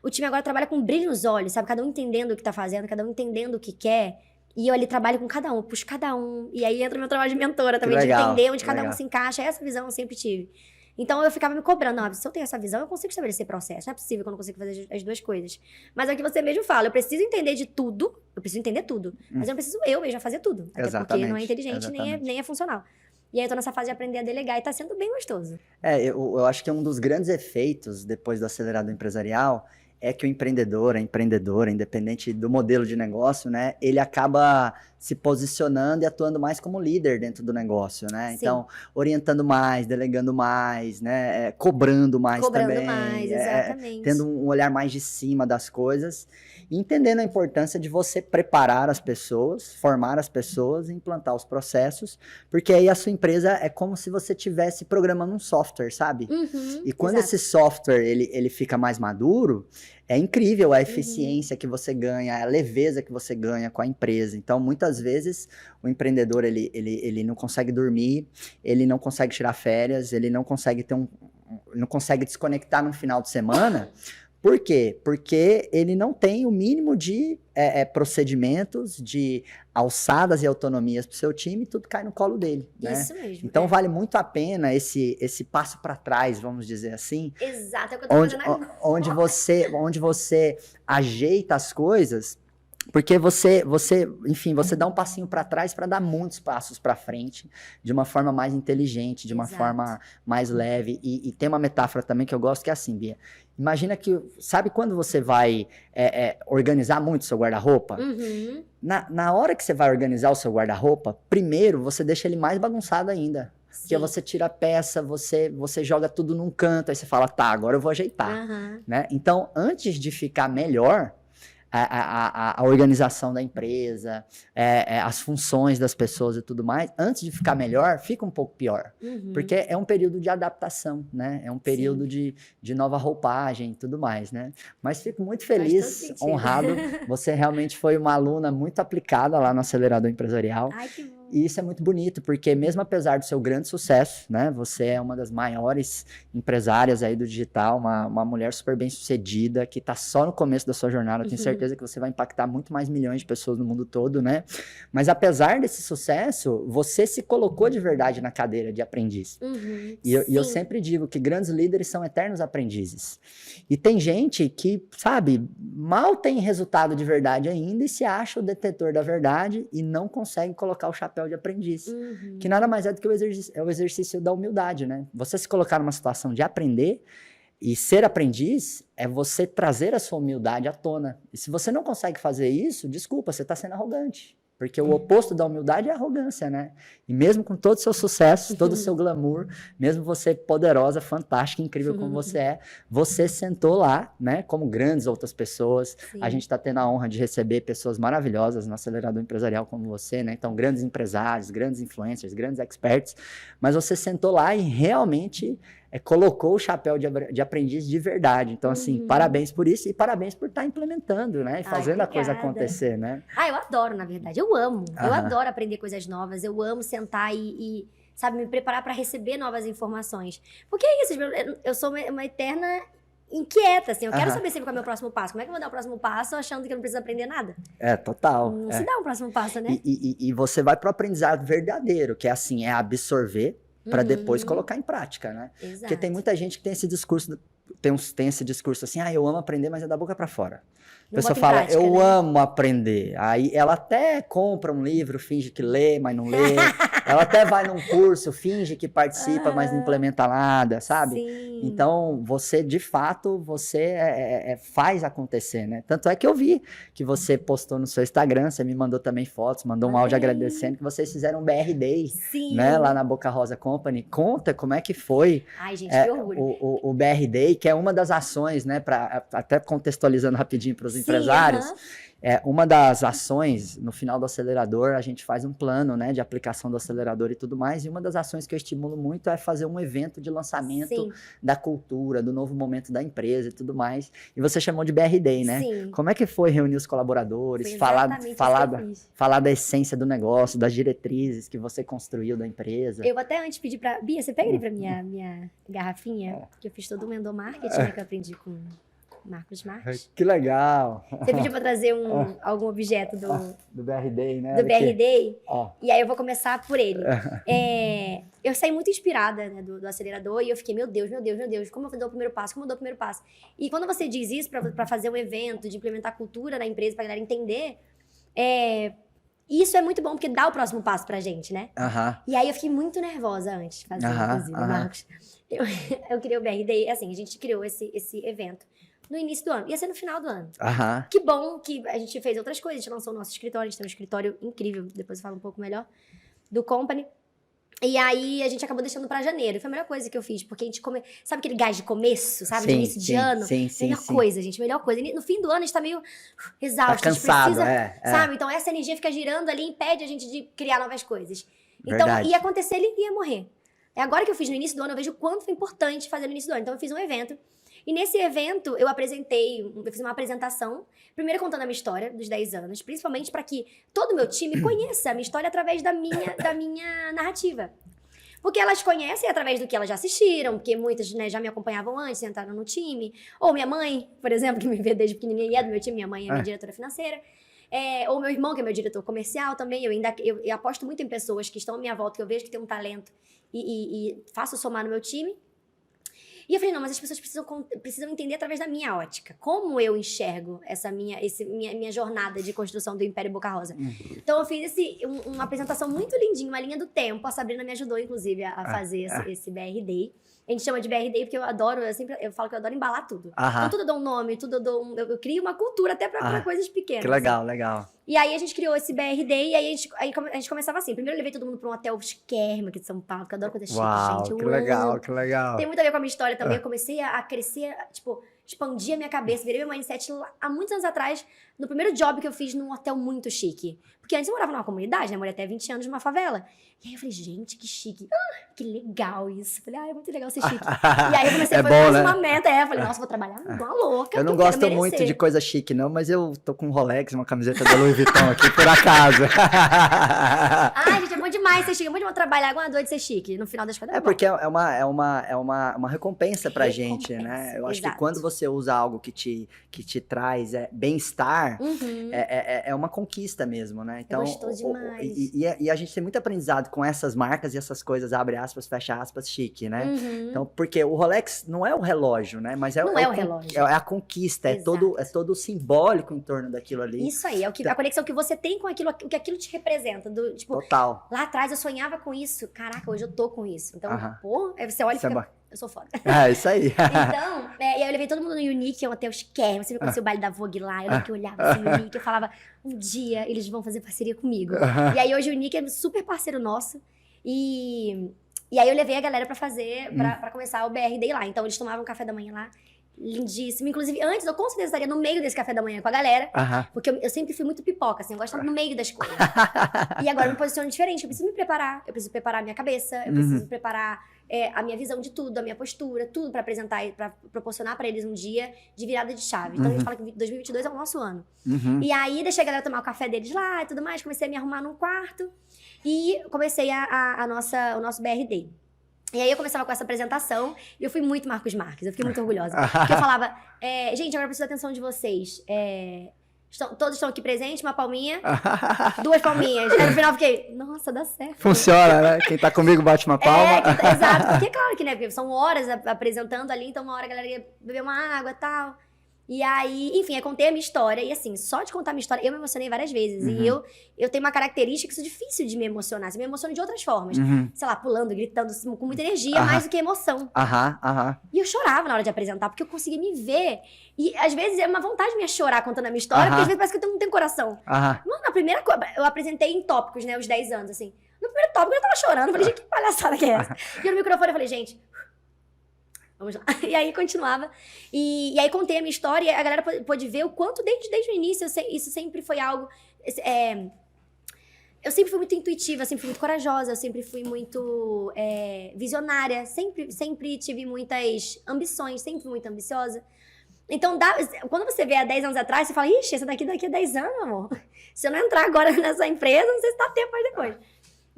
O time agora trabalha com brilho nos olhos, sabe? Cada um entendendo o que tá fazendo, cada um entendendo o que quer. E eu ali trabalho com cada um, puxo cada um. E aí entra o meu trabalho de mentora também, de entender onde cada um se encaixa. Essa visão eu sempre tive. Então eu ficava me cobrando, não, se eu tenho essa visão, eu consigo estabelecer processo. Não é possível que eu não consiga fazer as duas coisas. Mas é o que você mesmo fala, eu preciso entender de tudo, eu preciso entender tudo. Mas eu não preciso eu mesma fazer tudo. Até porque não é inteligente, nem é funcional. E aí eu tô nessa fase de aprender a delegar e tá sendo bem gostoso. Eu acho que um dos grandes efeitos depois do acelerado empresarial é que o empreendedor, a empreendedora, independente do modelo de negócio, né, ele acaba se posicionando e atuando mais como líder dentro do negócio, né? Sim. Então, orientando mais, delegando mais, né, cobrando mais também. Cobrando mais, exatamente. Tendo um olhar mais de cima das coisas e entendendo a importância de você preparar as pessoas, formar as pessoas e implantar os processos, porque aí a sua empresa é como se você estivesse programando um software, sabe? E quando esse software ele fica mais maduro, é incrível a eficiência que você ganha, a leveza que você ganha com a empresa. Então, muitas vezes, o empreendedor, ele não consegue dormir, ele não consegue tirar férias, ele não consegue não consegue desconectar no final de semana. Por quê? Porque ele não tem o mínimo de procedimentos, de alçadas e autonomias para o seu time, e tudo cai no colo dele. Isso né? mesmo. Então vale muito a pena esse passo para trás, vamos dizer assim. Exato, é o que eu tô fazendo agora. Onde você ajeita as coisas, porque enfim, você dá um passinho para trás para dar muitos passos para frente, de uma forma mais inteligente, de uma forma mais leve. E tem uma metáfora também que eu gosto, que é assim, Bia. Imagina que, sabe quando você vai organizar muito o seu guarda-roupa? Na hora que você vai organizar o seu guarda-roupa, primeiro você deixa ele mais bagunçado ainda. Sim. Porque você tira a peça, você joga tudo num canto, aí você fala, tá, agora eu vou ajeitar. Né? Então, antes de ficar melhor, a organização da empresa, as funções das pessoas e tudo mais, antes de ficar melhor, fica um pouco pior. Porque é um período de adaptação, né? É um período de nova roupagem e tudo mais, né? Mas fico muito feliz, honrado. Você realmente foi uma aluna muito aplicada lá no Acelerador Empresarial. Ai, que bom. E isso é muito bonito, porque mesmo apesar do seu grande sucesso, né? Você é uma das maiores empresárias aí do digital, uma mulher super bem sucedida, que tá só no começo da sua jornada. Eu tenho certeza que você vai impactar muito mais milhões de pessoas no mundo todo, né? Mas apesar desse sucesso, você se colocou de verdade na cadeira de aprendiz. E eu sempre digo que grandes líderes são eternos aprendizes. E tem gente que, sabe, mal tem resultado de verdade ainda e se acha o detetor da verdade e não consegue colocar o chapéu de aprendiz, que nada mais é do que o exercício da humildade, né? Você se colocar numa situação de aprender e ser aprendiz é você trazer a sua humildade à tona. E se você não consegue fazer isso, desculpa, você está sendo arrogante. Porque o oposto da humildade é a arrogância, né? E mesmo com todo o seu sucesso, todo o seu glamour, mesmo você poderosa, fantástica, incrível como você sentou lá, né? Como grandes outras pessoas. Sim. A gente está tendo a honra de receber pessoas maravilhosas no Acelerador Empresarial como você, né? Então, grandes empresários, grandes influencers, grandes experts. Mas você sentou lá e realmente colocou o chapéu de aprendiz de verdade. Então, assim, parabéns por isso e parabéns por estar implementando, né? E fazendo a coisa acontecer, né? Eu adoro, na verdade. Eu amo. Eu adoro aprender coisas novas. Eu amo sentar e sabe, me preparar para receber novas informações. Porque é isso, eu sou uma eterna inquieta, assim. Eu quero saber sempre qual é o meu próximo passo. Como é que eu vou dar o próximo passo achando que eu não preciso aprender nada? Total. Não se dá um próximo passo, né? E você vai pro aprendizado verdadeiro, que é assim, é absorver para depois colocar em prática, né? Exato. Porque tem muita gente que tem esse discurso, tem esse discurso assim, eu amo aprender, mas é da boca para fora. A pessoa fala, prática, eu amo aprender. Aí ela até compra um livro, finge que lê, mas não lê. Ela até vai num curso, finge que participa, mas não implementa nada, sabe? Sim. Então, você, de fato, você faz acontecer, né? Tanto é que eu vi que você postou no seu Instagram, você me mandou também fotos, mandou um áudio agradecendo que vocês fizeram um BR Day, né? Lá na Boca Rosa Company. Conta como é que foi. Ai, gente, que orgulho. O BR Day, que é uma das ações, né? Até contextualizando rapidinho para os empresários. Uma das ações, no final do acelerador, a gente faz um plano, né, de aplicação do acelerador e tudo mais, e uma das ações que eu estimulo muito é fazer um evento de lançamento da cultura, do novo momento da empresa e tudo mais. E você chamou de BR Day, né? Sim. Como é que foi reunir os colaboradores, falar da essência do negócio, das diretrizes que você construiu da empresa? Eu até antes pedi pra... Bia, você pega ali pra minha garrafinha, que eu fiz todo o endomarketing, né, que eu aprendi com Marcos Marques. Que legal! Você pediu pra trazer algum objeto do BR Day, né? Do BR Day. E aí eu vou começar por ele. Eu saí muito inspirada, né, do acelerador e eu fiquei, meu Deus, como eu dou o primeiro passo? E quando você diz isso pra fazer um evento, de implementar cultura na empresa, pra galera entender, isso é muito bom, porque dá o próximo passo pra gente, né? E aí eu fiquei muito nervosa antes de fazer, inclusive, Marcos. Eu criei o BR Day, assim, a gente criou esse evento no início do ano. Ia ser no final do ano. Que bom que a gente fez outras coisas. A gente lançou o nosso escritório. A gente tem um escritório incrível. Depois eu falo um pouco melhor. Do Company. E aí, a gente acabou deixando pra janeiro. Foi a melhor coisa que eu fiz. Porque a gente sabe aquele gás de começo? Sabe? De início de ano? Melhor coisa, gente. Melhor coisa. No fim do ano, a gente tá meio exausto. Tá cansado, a gente precisa, sabe? Então, essa energia fica girando ali e impede a gente de criar novas coisas. Então, ia acontecer, ele ia morrer. É agora que eu fiz no início do ano, eu vejo o quanto foi importante fazer no início do ano. Então, eu fiz um evento. E nesse evento, eu fiz uma apresentação, primeiro contando a minha história dos 10 anos, principalmente para que todo o meu time conheça a minha história através da minha narrativa. Porque elas conhecem através do que elas já assistiram, porque muitas, né, já me acompanhavam antes, entraram no time. Ou minha mãe, por exemplo, que me vê desde pequenininha e é do meu time, minha mãe é minha diretora financeira. Ou meu irmão, que é meu diretor comercial também. Eu aposto muito em pessoas que estão à minha volta, que eu vejo que tem um talento e faço somar no meu time. E eu falei, não, mas as pessoas precisam entender através da minha ótica. Como eu enxergo essa minha jornada de construção do Império Boca Rosa. Então, eu fiz uma apresentação muito lindinha, uma linha do tempo. A Sabrina me ajudou, inclusive, a fazer esse BR Day. A gente chama de BR Day porque eu adoro, eu falo que eu adoro embalar tudo. Então, tudo eu dou um nome, eu crio uma cultura até pra coisas pequenas. Que legal, assim. legal. E aí, a gente criou esse BR Day e aí a gente começava assim. Primeiro, eu levei todo mundo pra um hotel chiquérrimo aqui de São Paulo, que eu adoro coisa chique, gente. Que legal, que legal. Tem muito a ver com a minha história também. Eu comecei a crescer, tipo, expandi a minha cabeça, virei meu mindset lá, há muitos anos atrás, no primeiro job que eu fiz num hotel muito chique. Porque antes eu morava numa comunidade, né? Morei até 20 anos numa favela. E aí eu falei, gente, que chique. Que legal isso. Falei, é muito legal ser chique. E aí eu comecei, foi mais uma meta. Falei, nossa, vou trabalhar igual uma louca. Eu não gosto muito de coisa chique, não, mas eu tô com um Rolex, uma camiseta da Louis Vuitton aqui, por acaso. Ai, gente, é bom demais ser chique. É muito bom trabalhar igual uma doida de ser chique. No final das contas, porque é uma recompensa pra gente, né? Eu acho que quando você usa algo que te traz bem-estar, é uma conquista mesmo, né? Então, gostou demais. E a gente tem muito aprendizado com essas marcas e essas coisas, abre aspas, fecha aspas, chique, né? Então, porque o Rolex não é o relógio, né? Mas não é o relógio. É a conquista, é todo simbólico em torno daquilo ali. Isso aí, a conexão que você tem com aquilo, o que aquilo te representa. Tipo, total. Lá atrás eu sonhava com isso, caraca, hoje eu tô com isso. Então, pô, aí você olha e fica... Eu sou foda. Isso aí. Então, e aí eu levei todo mundo no Unique, é um hotel chiquérrimo. Você viu quando o baile da Vogue lá? Eu lembro que eu olhava assim no Unique, eu falava, um dia eles vão fazer parceria comigo. E aí hoje o Unique é super parceiro nosso. E aí eu levei a galera pra fazer, pra começar o BR Day lá. Então eles tomavam café da manhã lá. Lindíssimo. Inclusive, antes eu com certeza estaria no meio desse café da manhã com a galera. Porque eu sempre fui muito pipoca, assim, eu gosto de estar no meio das coisas. E agora eu me posiciono diferente. Eu preciso me preparar. Eu preciso preparar a minha cabeça. Eu preciso preparar a minha visão de tudo, a minha postura, tudo pra apresentar e pra proporcionar pra eles um dia de virada de chave. Então a gente fala que 2022 é o nosso ano. E aí deixei a galera tomar o café deles lá e tudo mais. Comecei a me arrumar num quarto e comecei o nosso BR Day. E aí eu começava com essa apresentação e eu fui muito Marcos Marques, eu fiquei muito orgulhosa. Porque eu falava, gente, agora eu preciso da atenção de vocês. Todos estão aqui presentes, uma palminha, 2 palminhas. Aí no final eu fiquei, nossa, dá certo. Funciona, né? Quem tá comigo bate uma palma. Exato, porque claro que, né, porque são horas apresentando ali, então uma hora a galera ia beber uma água e tal. E aí, enfim, eu contei a minha história. E assim, só de contar a minha história, eu me emocionei várias vezes. E eu tenho uma característica que isso é difícil de me emocionar. Você me emociona de outras formas. Sei lá, pulando, gritando, com muita energia, mais do que emoção. E eu chorava na hora de apresentar, porque eu conseguia me ver. E às vezes é uma vontade minha chorar contando a minha história, porque às vezes parece que eu não tenho coração. Mano, na primeira coisa, eu apresentei em tópicos, né, os 10 anos, assim. No primeiro tópico eu tava chorando. Eu falei, gente, que palhaçada que é essa? E no microfone eu falei, gente... Vamos lá. E aí continuava. E aí contei a minha história e a galera pôde ver o quanto desde o início isso sempre foi algo... eu sempre fui muito intuitiva, sempre fui muito corajosa, eu sempre fui muito visionária, sempre tive muitas ambições, sempre fui muito ambiciosa. Então, quando você vê há 10 anos atrás, você fala, ixi, essa daqui a 10 anos, amor. Se eu não entrar agora nessa empresa, não sei se dá tempo depois.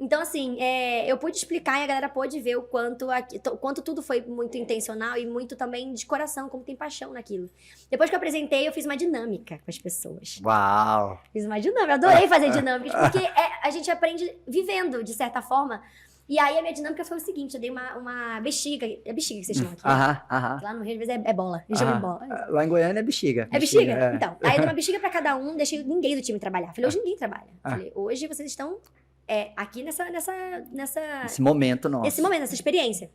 Então, assim, eu pude explicar e a galera pôde ver o quanto tudo foi muito intencional e muito também de coração, como tem paixão naquilo. Depois que eu apresentei, eu fiz uma dinâmica com as pessoas. Uau! Fiz uma dinâmica, adorei fazer dinâmicas, porque a gente aprende vivendo, de certa forma. E aí, a minha dinâmica foi o seguinte, eu dei uma bexiga, é bexiga que vocês chamam aqui, né? Lá no Rio, às vezes, é bola, eles chamam de bola. Lá em Goiânia é bexiga. É bexiga? Então, aí eu dei uma bexiga pra cada um, deixei ninguém do time trabalhar. Falei, hoje ninguém trabalha. Falei, hoje vocês estão... aqui Esse momento nosso. Esse momento, essa experiência.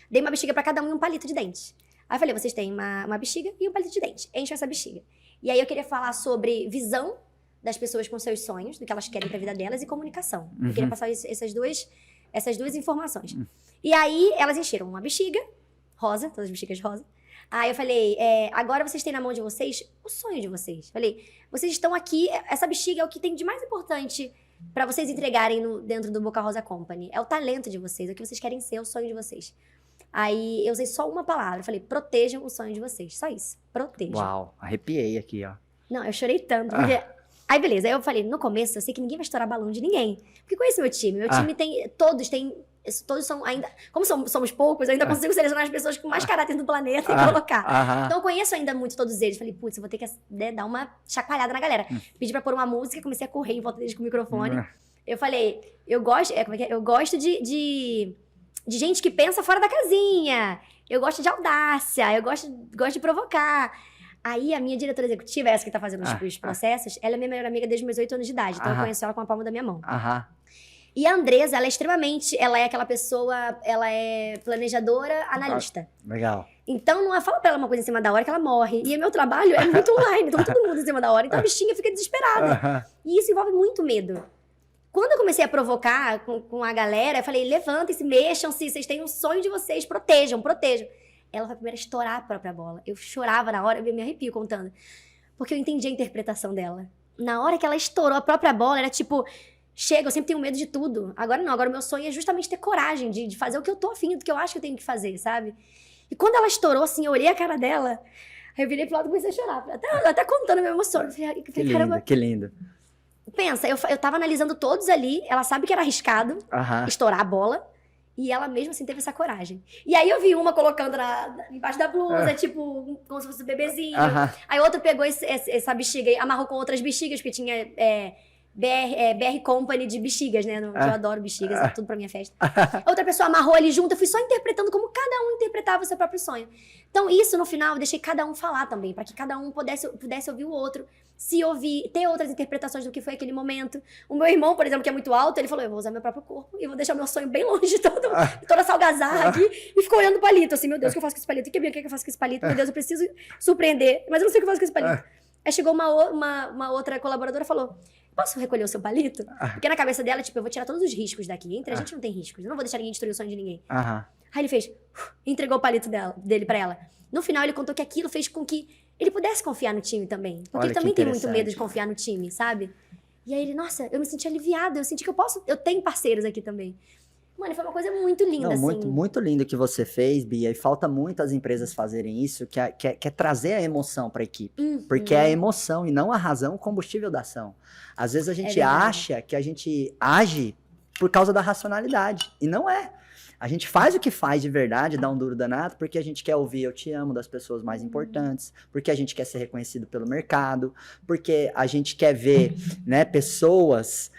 Dei uma bexiga pra cada um e um palito de dente. Aí eu falei, vocês têm uma bexiga e um palito de dente. Enchem essa bexiga. E aí eu queria falar sobre visão das pessoas com seus sonhos, do que elas querem pra vida delas, e comunicação. Eu queria passar essas duas informações. E aí elas encheram uma bexiga, rosa, todas as bexigas rosa. Aí eu falei, agora vocês têm na mão de vocês o sonho de vocês. Falei, vocês estão aqui, essa bexiga é o que tem de mais importante pra vocês entregarem dentro do Boca Rosa Company. É o talento de vocês, é o que vocês querem ser, é o sonho de vocês. Aí eu usei só uma palavra, falei, protejam o sonho de vocês. Só isso, protejam. Uau, arrepiei aqui, ó. Não, eu chorei tanto, porque... Aí beleza, aí eu falei, no começo eu sei que ninguém vai estourar balão de ninguém. Porque conheço meu time tem, todos são ainda, como somos poucos, eu ainda consigo selecionar as pessoas com mais caráter do planeta e colocar. Então eu conheço ainda muito todos eles. Falei, putz, eu vou ter que dar uma chacoalhada na galera. Pedi pra pôr uma música, comecei a correr em volta deles com o microfone. Eu falei, eu gosto de gente que pensa fora da casinha. Eu gosto de audácia, eu gosto de provocar. Aí a minha diretora executiva, essa que tá fazendo os processos, ela é minha melhor amiga desde meus 8 anos de idade. Então eu conheço ela com a palma da minha mão. E a Andresa, ela é aquela pessoa, ela é planejadora, analista. Legal. Então não fala pra ela uma coisa em cima da hora que ela morre. E o meu trabalho é muito online, então todo mundo em cima da hora. Então a bichinha fica desesperada. E isso envolve muito medo. Quando eu comecei a provocar com a galera, eu falei, levantem-se, mexam-se, vocês têm um sonho de vocês, protejam. Ela foi a primeira a estourar a própria bola. Eu chorava na hora, eu me arrepio contando. Porque eu entendi a interpretação dela. Na hora que ela estourou a própria bola, era tipo... Chega, eu sempre tenho medo de tudo. Agora não, agora o meu sonho é justamente ter coragem de fazer o que eu tô afim, do que eu acho que eu tenho que fazer, sabe? E quando ela estourou, assim, eu olhei a cara dela, aí eu virei pro lado e comecei a chorar. Até contando a minha emoção. Eu falei, que lindo, que lindo. Pensa, eu tava analisando todos ali, ela sabe que era arriscado estourar a bola, e ela mesmo assim teve essa coragem. E aí eu vi uma colocando embaixo da blusa, tipo, como se fosse um bebezinho. Aí outra pegou essa bexiga e amarrou com outras bexigas, porque tinha... BR Company de bexigas, né? Eu adoro bexigas, é tudo pra minha festa. Outra pessoa amarrou ali junto, eu fui só interpretando como cada um interpretava o seu próprio sonho. Então, isso no final, eu deixei cada um falar também, pra que cada um pudesse ouvir o outro, se ouvir, ter outras interpretações do que foi aquele momento. O meu irmão, por exemplo, que é muito alto, ele falou: eu vou usar meu próprio corpo e vou deixar o meu sonho bem longe de toda essa algazarra aqui. E ficou olhando o palito, assim, meu Deus, o que eu faço com esse palito? O que eu faço com esse palito? Meu Deus, eu preciso surpreender, mas eu não sei o que eu faço com esse palito. Aí chegou uma outra colaboradora e falou: posso recolher o seu palito? Porque na cabeça dela, tipo, eu vou tirar todos os riscos daqui. Entre a gente não tem riscos. Eu não vou deixar ninguém destruir o sonho de ninguém. Aí ele fez, entregou o palito dele pra ela. No final, ele contou que aquilo fez com que ele pudesse confiar no time também. Porque ele também tem muito medo de confiar no time, sabe? E aí ele, nossa, eu me senti aliviada. Eu senti que eu tenho parceiros aqui também. Mano, foi uma coisa muito linda, assim. Muito lindo que você fez, Bia. E falta muito as empresas fazerem isso, que é trazer a emoção para a equipe. Porque é a emoção e não a razão o combustível da ação. Às vezes a gente acha que a gente age por causa da racionalidade. E não é. A gente faz o que faz de verdade, dá um duro danado, porque a gente quer ouvir eu te amo das pessoas mais importantes, porque a gente quer ser reconhecido pelo mercado, porque a gente quer ver, né, pessoas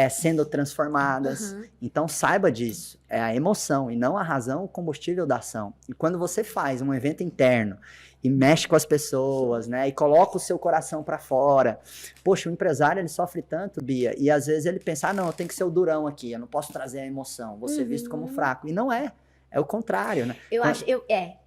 sendo transformadas. Então saiba disso, é a emoção e não a razão, o combustível da ação. E quando você faz um evento interno e mexe com as pessoas, né, e coloca o seu coração para fora. Poxa, o empresário, ele sofre tanto, Bia, e às vezes ele pensa, não, eu tenho que ser o durão aqui, eu não posso trazer a emoção, vou ser visto como fraco. E não é o contrário, né?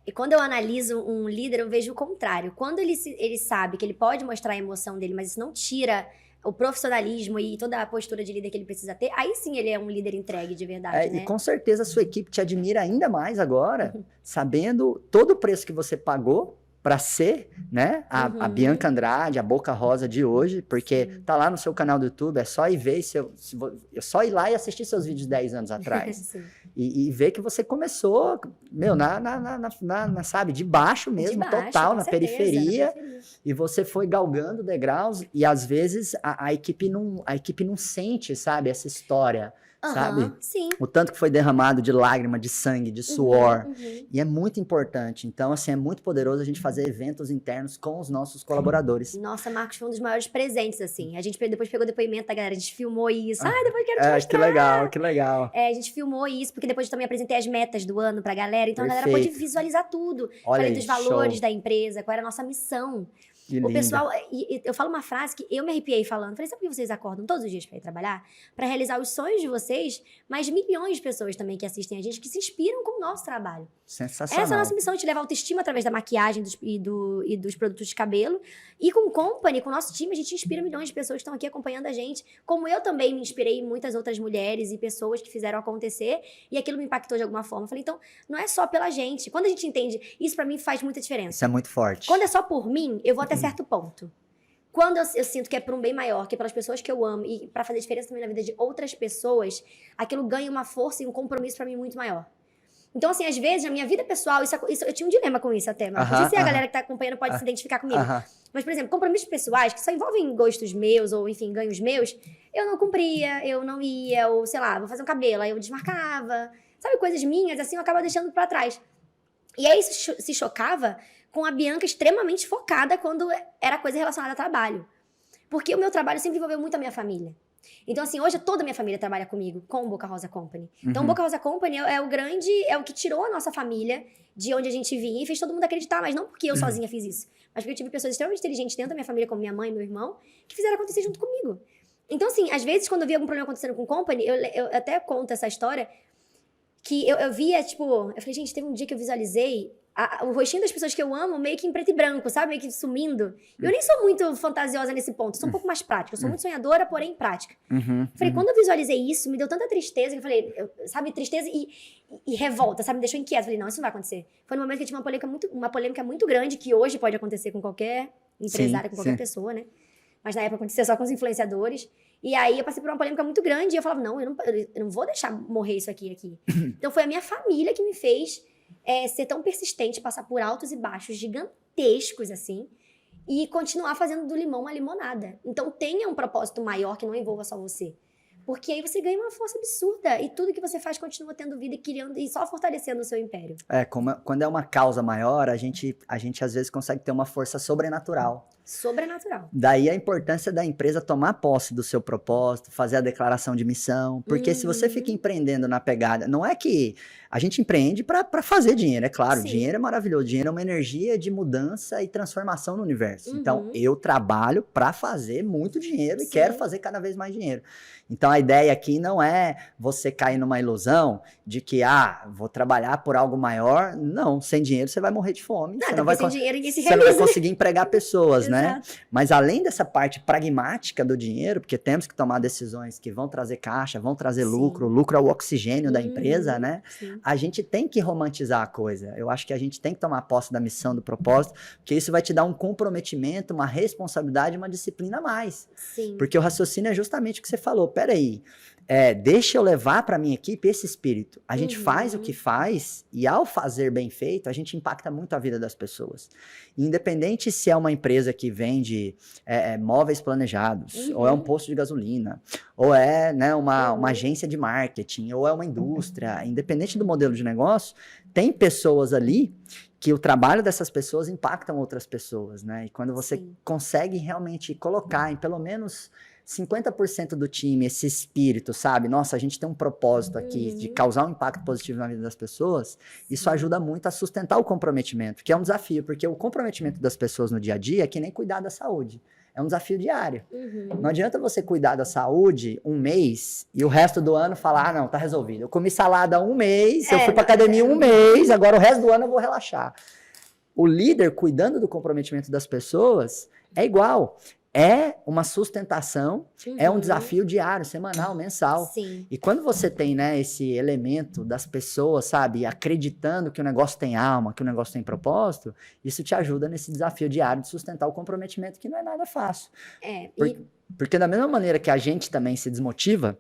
E quando eu analiso um líder, eu vejo o contrário. Quando ele sabe que ele pode mostrar a emoção dele, mas isso não tira o profissionalismo e toda a postura de líder que ele precisa ter, aí sim ele é um líder entregue de verdade, né? E com certeza a sua equipe te admira ainda mais agora, sabendo todo o preço que você pagou para ser, né, a Bianca Andrade, a Boca Rosa de hoje, porque tá lá no seu canal do YouTube, é só ir ver, é só ir lá e assistir seus vídeos de 10 anos atrás. e ver que você começou, meu, sabe, de baixo mesmo, total, na periferia, e você foi galgando degraus, e às vezes a equipe não sente, sabe, essa história, sabe? Sim. O tanto que foi derramado de lágrima, de sangue, de suor. E é muito importante. Então, assim, é muito poderoso a gente fazer eventos internos com os nossos colaboradores. Nossa, Marcos, foi um dos maiores presentes, assim. A gente depois pegou depoimento da galera, a gente filmou isso. Depois quero te mostrar. Que legal. A gente filmou isso, porque depois eu também apresentei as metas do ano pra galera. Então, a galera pôde visualizar tudo. Falei dos valores da empresa, qual era a nossa missão. O pessoal, eu falo uma frase que eu me arrepiei falando. Falei, sabe por que vocês acordam todos os dias pra ir trabalhar? Pra realizar os sonhos de vocês, mas milhões de pessoas também que assistem a gente, que se inspiram com o nosso trabalho. Sensacional. Essa é a nossa missão, de levar autoestima através da maquiagem e dos produtos de cabelo. E com o Company, com o nosso time, a gente inspira milhões de pessoas que estão aqui acompanhando a gente. Como eu também me inspirei em muitas outras mulheres e pessoas que fizeram acontecer. E aquilo me impactou de alguma forma. Eu falei, então, não é só pela gente. Quando a gente entende, isso pra mim faz muita diferença. Isso é muito forte. Quando é só por mim, eu vou até certo ponto. Quando eu sinto que é por um bem maior, que é pelas pessoas que eu amo e pra fazer diferença também na vida de outras pessoas, aquilo ganha uma força e um compromisso pra mim muito maior. Então, assim, às vezes, na minha vida pessoal, isso eu tinha um dilema com isso até, mas não sei se a galera que tá acompanhando pode se identificar comigo. Mas, por exemplo, compromissos pessoais que só envolvem gostos meus ou, enfim, ganhos meus, eu não cumpria, eu não ia, ou, sei lá, vou fazer um cabelo, aí eu desmarcava. Sabe, coisas minhas, assim, eu acaba deixando pra trás. E aí isso se chocava com a Bianca extremamente focada quando era coisa relacionada a trabalho. Porque o meu trabalho sempre envolveu muito a minha família. Então, assim, hoje toda a minha família trabalha comigo, com o Boca Rosa Company. Então, o Boca Rosa Company é o que tirou a nossa família de onde a gente vinha e fez todo mundo acreditar, mas não porque eu sozinha fiz isso, mas porque eu tive pessoas extremamente inteligentes dentro da minha família, como minha mãe e meu irmão, que fizeram acontecer junto comigo. Então, assim, às vezes, quando eu via algum problema acontecendo com o Company, eu até conto essa história, que eu via, tipo, eu falei, gente, teve um dia que eu visualizei o rostinho das pessoas que eu amo meio que em preto e branco, sabe? Meio que sumindo. Eu nem sou muito fantasiosa nesse ponto, sou um pouco mais prática. Eu sou muito sonhadora, porém prática. Falei, quando eu visualizei isso, me deu tanta tristeza que eu falei, sabe, tristeza e revolta, sabe? Me deixou inquieta. Falei, não, isso não vai acontecer. Foi no momento que eu tive uma polêmica muito grande, que hoje pode acontecer com qualquer empresário, com qualquer pessoa, né? Mas na época acontecia só com os influenciadores. E aí eu passei por uma polêmica muito grande e eu falava, não, eu não vou deixar morrer isso aqui. Então foi a minha família que me fez ser tão persistente, passar por altos e baixos gigantescos, assim, e continuar fazendo do limão uma limonada. Então tenha um propósito maior que não envolva só você. Porque aí você ganha uma força absurda e tudo que você faz continua tendo vida e criando e só fortalecendo o seu império. Quando é uma causa maior, a gente às vezes consegue ter uma força sobrenatural. Sobrenatural. Daí a importância da empresa tomar posse do seu propósito, fazer a declaração de missão, porque se você fica empreendendo na pegada, não é que a gente empreende para fazer dinheiro, é claro, Sim. dinheiro é maravilhoso, dinheiro é uma energia de mudança e transformação no universo. Então, eu trabalho para fazer muito dinheiro e quero fazer cada vez mais dinheiro. Então, a ideia aqui não é você cair numa ilusão de que, vou trabalhar por algo maior. Não, sem dinheiro você vai morrer de fome. Nada, você não vai sem dinheiro ninguém se Você não realiza. vai conseguir empregar pessoas, né? Exato. Mas além dessa parte pragmática do dinheiro, porque temos que tomar decisões que vão trazer caixa, vão trazer lucro, o lucro é o oxigênio da empresa, né? Sim. A gente tem que romantizar a coisa. Eu acho que a gente tem que tomar posse da missão, do propósito, porque isso vai te dar um comprometimento, uma responsabilidade, uma disciplina a mais. Sim. Porque o raciocínio é justamente o que você falou. Peraí, deixa eu levar para minha equipe esse espírito. A gente faz o que faz e ao fazer bem feito, a gente impacta muito a vida das pessoas. Independente se é uma empresa que vende móveis planejados, ou é um posto de gasolina, ou é, né, uma agência de marketing, ou é uma indústria, independente do modelo de negócio, tem pessoas ali que o trabalho dessas pessoas impactam outras pessoas, né? E quando você consegue realmente colocar em pelo menos 50% do time esse espírito, sabe? Nossa, a gente tem um propósito aqui de causar um impacto positivo na vida das pessoas, isso ajuda muito a sustentar o comprometimento, que é um desafio, porque o comprometimento das pessoas no dia a dia é que nem cuidar da saúde. É um desafio diário. Não adianta você cuidar da saúde um mês e o resto do ano falar, não, tá resolvido. Eu comi salada um mês, eu fui pra academia um mês, agora o resto do ano eu vou relaxar. O líder cuidando do comprometimento das pessoas é igual. É uma sustentação, é um desafio diário, semanal, mensal. Sim. E quando você tem, né, esse elemento das pessoas, sabe, acreditando que o negócio tem alma, que o negócio tem propósito, isso te ajuda nesse desafio diário de sustentar o comprometimento, que não é nada fácil. Porque da mesma maneira que a gente também se desmotiva,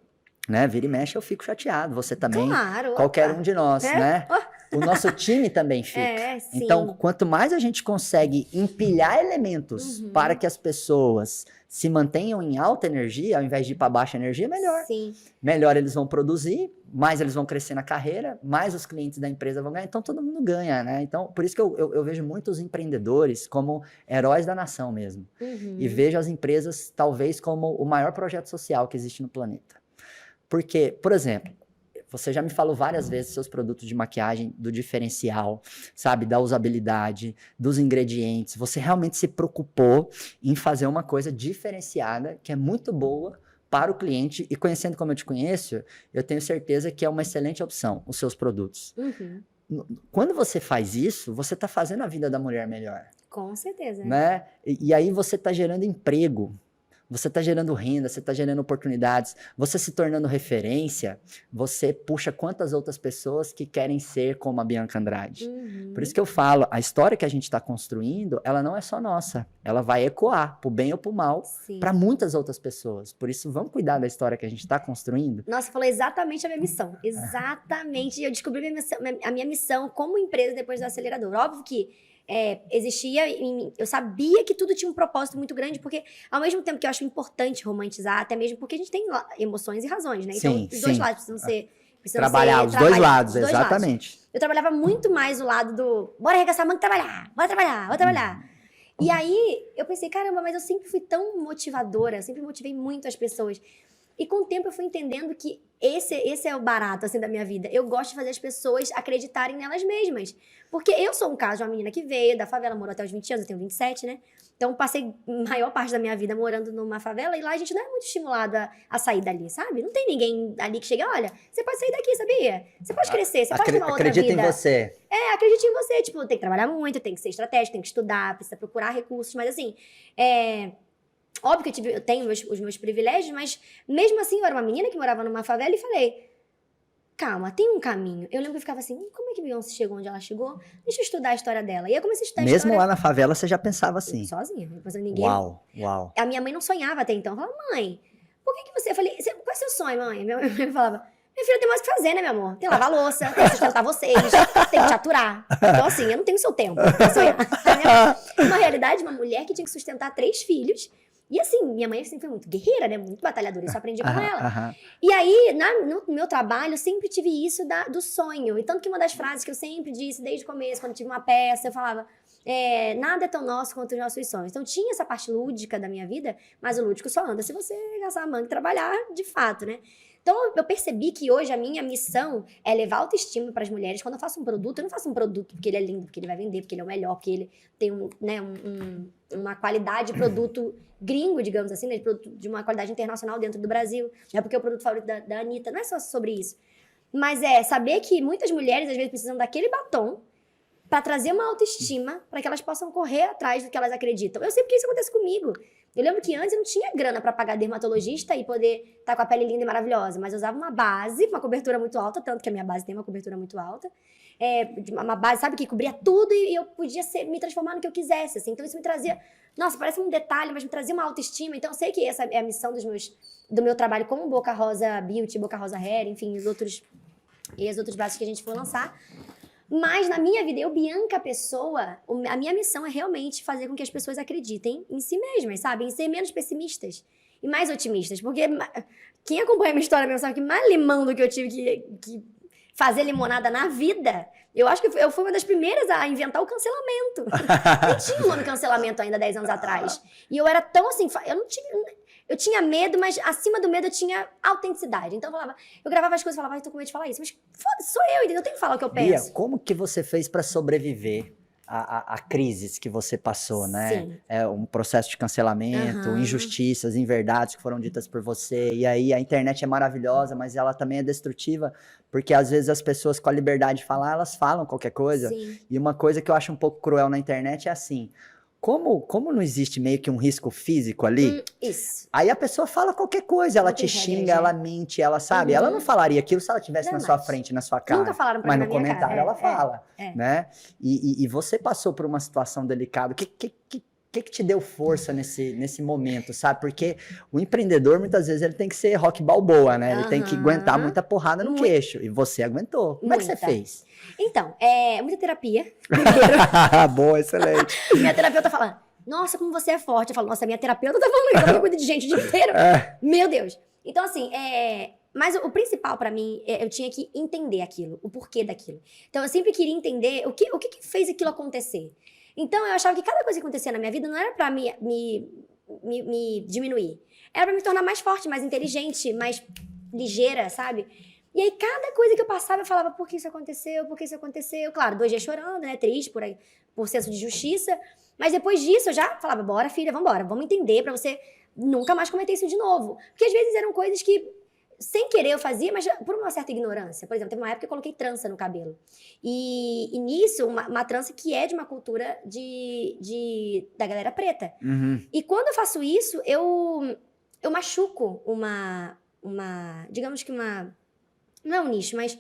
né, vira e mexe, eu fico chateado. Você também, claro, qualquer um de nós, né? O nosso time também fica. Sim. Então, quanto mais a gente consegue empilhar elementos para que as pessoas se mantenham em alta energia, ao invés de ir para baixa energia, melhor. Sim. Melhor eles vão produzir, mais eles vão crescer na carreira, mais os clientes da empresa vão ganhar. Então, todo mundo ganha, né? Então, por isso que eu vejo muitos empreendedores como heróis da nação mesmo. E vejo as empresas, talvez, como o maior projeto social que existe no planeta. Porque, por exemplo, você já me falou várias vezes dos seus produtos de maquiagem, do diferencial, sabe? Da usabilidade, dos ingredientes. Você realmente se preocupou em fazer uma coisa diferenciada, que é muito boa para o cliente. E conhecendo como eu te conheço, eu tenho certeza que é uma excelente opção, os seus produtos. Quando você faz isso, você está fazendo a vida da mulher melhor. Com certeza. Né? E aí você está gerando emprego. Você está gerando renda, você está gerando oportunidades, você se tornando referência, você puxa quantas outras pessoas que querem ser como a Bianca Andrade. Por isso que eu falo, a história que a gente está construindo, ela não é só nossa, ela vai ecoar, pro bem ou pro mal, para muitas outras pessoas. Por isso, vamos cuidar da história que a gente está construindo. Nossa, falou exatamente a minha missão. Exatamente. Eu descobri a minha missão como empresa depois do acelerador. Óbvio que existia em mim. Eu sabia que tudo tinha um propósito muito grande, porque ao mesmo tempo que eu acho importante romantizar, até mesmo porque a gente tem emoções e razões, né? Então, os dois lados precisam ser... Trabalhar os dois lados, exatamente. Eu trabalhava muito mais o lado do bora arregaçar a manga e trabalhar, bora trabalhar, bora trabalhar. E aí, eu pensei, caramba, mas eu sempre fui tão motivadora, sempre motivei muito as pessoas. E com o tempo eu fui entendendo que esse é o barato, assim, da minha vida. Eu gosto de fazer as pessoas acreditarem nelas mesmas. Porque eu sou um caso de uma menina que veio da favela, morou até os 20 anos, eu tenho 27, né? Então, passei a maior parte da minha vida morando numa favela e lá a gente não é muito estimulado a sair dali, sabe? Não tem ninguém ali que chega, olha, você pode sair daqui, sabia? Você pode crescer, você pode ter uma outra vida. Acredita em você. Acredite em você. Tipo, tem que trabalhar muito, tem que ser estratégico, tem que estudar, precisa procurar recursos. Mas assim, óbvio que eu tenho os meus privilégios, mas mesmo assim eu era uma menina que morava numa favela e falei, calma, tem um caminho. Eu lembro que eu ficava assim, como é que Beyoncé chegou onde ela chegou? Deixa eu estudar a história dela. E aí eu comecei a estudar a Mesmo história... lá na favela, você já pensava assim? Sozinha. Depois ninguém... Uau. A minha mãe não sonhava até então. Eu falava, mãe, por que você... Eu falei, qual é o seu sonho, mãe? Minha mãe falava, minha filha tem mais o que fazer, né, meu amor? Tem que lavar a louça, tem que sustentar vocês, tem que te aturar. Então, assim, eu não tenho seu tempo pra sonhar. Uma realidade, uma mulher que tinha que sustentar 3 filhos. E assim, minha mãe sempre foi muito guerreira, né? Muito batalhadora, isso eu aprendi com ela. E aí, no meu trabalho, eu sempre tive isso do sonho. E tanto que uma das frases que eu sempre disse desde o começo, quando eu tive uma peça, eu falava, nada é tão nosso quanto os nossos sonhos. Então tinha essa parte lúdica da minha vida, mas o lúdico só anda se você gastar a manga e trabalhar de fato, né? Então, eu percebi que hoje a minha missão é levar autoestima para as mulheres. Quando eu faço um produto, eu não faço um produto porque ele é lindo, porque ele vai vender, porque ele é o melhor, porque ele tem uma qualidade de produto gringo, digamos assim, né? De uma qualidade internacional dentro do Brasil. Não é porque é o produto favorito da Anitta, não é só sobre isso. Mas saber que muitas mulheres, às vezes, precisam daquele batom para trazer uma autoestima, para que elas possam correr atrás do que elas acreditam. Eu sei porque isso acontece comigo. Eu lembro que antes eu não tinha grana para pagar dermatologista e poder estar com a pele linda e maravilhosa, mas eu usava uma base, uma cobertura muito alta, tanto que a minha base tem uma cobertura muito alta, uma base, sabe, que cobria tudo e eu podia me transformar no que eu quisesse, assim. Então isso me trazia, nossa, parece um detalhe, mas me trazia uma autoestima. Então eu sei que essa é a missão do meu trabalho como Boca Rosa Beauty, Boca Rosa Hair, enfim, os outros braços que a gente for lançar. Mas na minha vida, Bianca Pessoa, a minha missão é realmente fazer com que as pessoas acreditem em si mesmas, sabe? Em ser menos pessimistas e mais otimistas. Porque quem acompanha a minha história mesmo sabe que mais limão do que eu tive que fazer limonada na vida, eu acho que eu fui uma das primeiras a inventar o cancelamento. Nem tinha o nome cancelamento ainda 10 anos atrás. E eu era tão assim, eu tinha medo, mas acima do medo eu tinha autenticidade. Então eu gravava as coisas e falava, tô com medo de falar isso. Mas foda-se, sou eu, entendeu? Eu tenho que falar o que eu penso. Bia, como que você fez para sobreviver a crises que você passou, né? Sim. Um processo de cancelamento, injustiças, inverdades que foram ditas por você. E aí a internet é maravilhosa, mas ela também é destrutiva, porque às vezes as pessoas com a liberdade de falar, elas falam qualquer coisa. Sim. E uma coisa que eu acho um pouco cruel na internet é assim... Como não existe meio que um risco físico ali, isso. Aí a pessoa fala qualquer coisa, ela te xinga, ela mente, ela sabe, ela não falaria aquilo se ela estivesse na sua frente, na sua cara. Nunca falaram pra mas mim no na minha comentário cara. ela fala, né? E você passou por uma situação delicada, o que te deu força nesse momento, sabe? Porque o empreendedor, muitas vezes, ele tem que ser Rock Balboa, né? Ele tem que aguentar muita porrada no queixo, e você aguentou. Como é que você fez? Então, muita terapia, primeiro. Boa, excelente. Minha terapeuta fala, nossa, como você é forte. Eu falo, nossa, minha terapeuta tá falando isso, eu cuido de gente o dia inteiro. Meu Deus. Então, assim, mas o principal pra mim, eu tinha que entender aquilo, o porquê daquilo. Então, eu sempre queria entender o que fez aquilo acontecer. Então, eu achava que cada coisa que acontecia na minha vida não era pra me diminuir. Era pra me tornar mais forte, mais inteligente, mais ligeira, sabe? E aí, cada coisa que eu passava, eu falava, por que isso aconteceu? Por que isso aconteceu? Claro, 2 dias chorando, né? Triste por senso de justiça. Mas depois disso, eu já falava, bora, filha, vambora. Vamos entender pra você nunca mais cometer isso de novo. Porque às vezes eram coisas que, sem querer, eu fazia, mas por uma certa ignorância. Por exemplo, teve uma época que eu coloquei trança no cabelo. E nisso, uma trança que é de uma cultura da galera preta. E quando eu faço isso, eu machuco digamos que não é um nicho, mas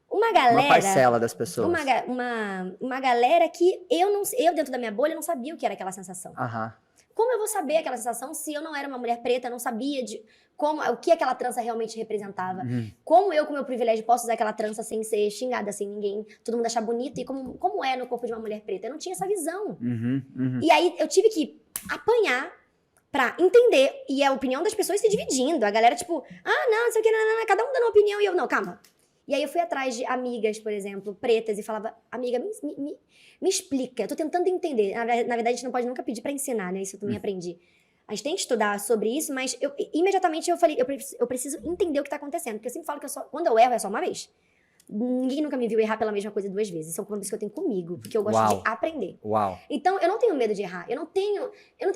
uma galera... Uma parcela das pessoas. Uma galera que eu, dentro da minha bolha, não sabia o que era aquela sensação. Como eu vou saber aquela sensação se eu não era uma mulher preta, não sabia o que aquela trança realmente representava? Como eu, com meu privilégio, posso usar aquela trança sem ser xingada, sem ninguém, todo mundo achar bonito? E como é no corpo de uma mulher preta? Eu não tinha essa visão. E aí, eu tive que apanhar pra entender, e a opinião das pessoas se dividindo. A galera, tipo, não sei o que, não, cada um dando uma opinião, e eu, não, calma. E aí eu fui atrás de amigas, por exemplo, pretas, e falava, amiga, me explica, eu tô tentando entender. Na verdade, a gente não pode nunca pedir pra ensinar, né? Isso eu também aprendi. A gente tem que estudar sobre isso, mas imediatamente eu falei, eu preciso entender o que tá acontecendo. Porque eu sempre falo que quando eu erro é só uma vez. Ninguém nunca me viu errar pela mesma coisa 2 vezes. Isso é um compromisso que eu tenho comigo, porque eu gosto de aprender. Então, eu não tenho medo de errar. Eu não tenho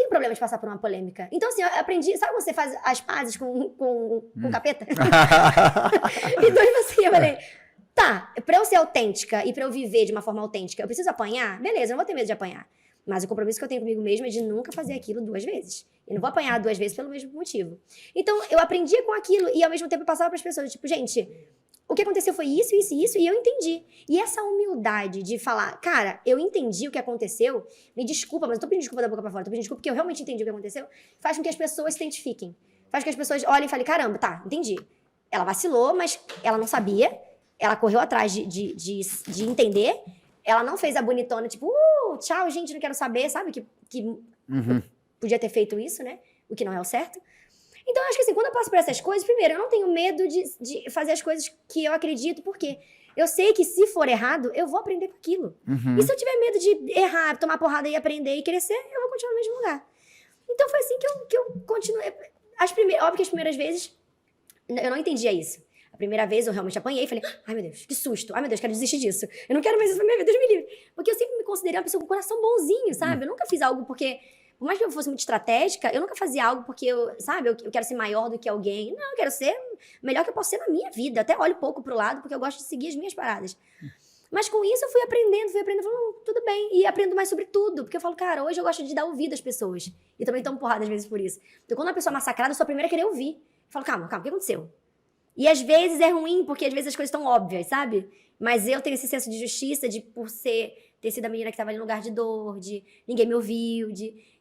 problema de passar por uma polêmica. Então, assim, eu aprendi... Sabe quando você faz as pazes com capeta? Então, assim, eu falei... Tá, pra eu ser autêntica e pra eu viver de uma forma autêntica, eu preciso apanhar? Beleza, eu não vou ter medo de apanhar. Mas o compromisso que eu tenho comigo mesmo é de nunca fazer aquilo 2 vezes. Eu não vou apanhar 2 vezes pelo mesmo motivo. Então, eu aprendia com aquilo e, ao mesmo tempo, eu passava pras pessoas. Tipo, gente... O que aconteceu foi isso, isso e isso, e eu entendi. E essa humildade de falar, cara, eu entendi o que aconteceu, me desculpa, mas eu tô pedindo desculpa da boca pra fora, tô pedindo desculpa porque eu realmente entendi o que aconteceu, faz com que as pessoas se identifiquem. Faz com que as pessoas olhem e falem, caramba, tá, entendi. Ela vacilou, mas ela não sabia, ela correu atrás de entender, ela não fez a bonitona, tipo, tchau, gente, não quero saber, sabe? Que podia ter feito isso, né? O que não é o certo. Então, eu acho que assim, quando eu passo por essas coisas, primeiro, eu não tenho medo de fazer as coisas que eu acredito, porque eu sei que se for errado, eu vou aprender com aquilo. E se eu tiver medo de errar, tomar porrada e aprender e crescer, eu vou continuar no mesmo lugar. Então, foi assim que eu continuei. Óbvio que as primeiras vezes, eu não entendia isso. A primeira vez eu realmente apanhei e falei, ai meu Deus, que susto, ai meu Deus, quero desistir disso. Eu não quero mais isso pra minha vida, Deus me livre. Porque eu sempre me considerei uma pessoa com coração bonzinho, sabe? Eu nunca fiz algo porque... Por mais que eu fosse muito estratégica, eu nunca fazia algo porque eu quero ser maior do que alguém. Não, eu quero ser melhor que eu posso ser na minha vida. Até olho pouco pro lado, porque eu gosto de seguir as minhas paradas. Mas com isso eu fui aprendendo, falando, tudo bem. E aprendo mais sobre tudo. Porque eu falo, cara, hoje eu gosto de dar ouvido às pessoas. E também tomo porrada às vezes por isso. Então quando uma pessoa é massacrada, eu sou a primeira a querer ouvir. Eu falo, calma, o que aconteceu? E às vezes é ruim, porque às vezes as coisas estão óbvias, sabe? Mas eu tenho esse senso de justiça, por ter sido a menina que estava em lugar de dor, de ninguém me ouviu,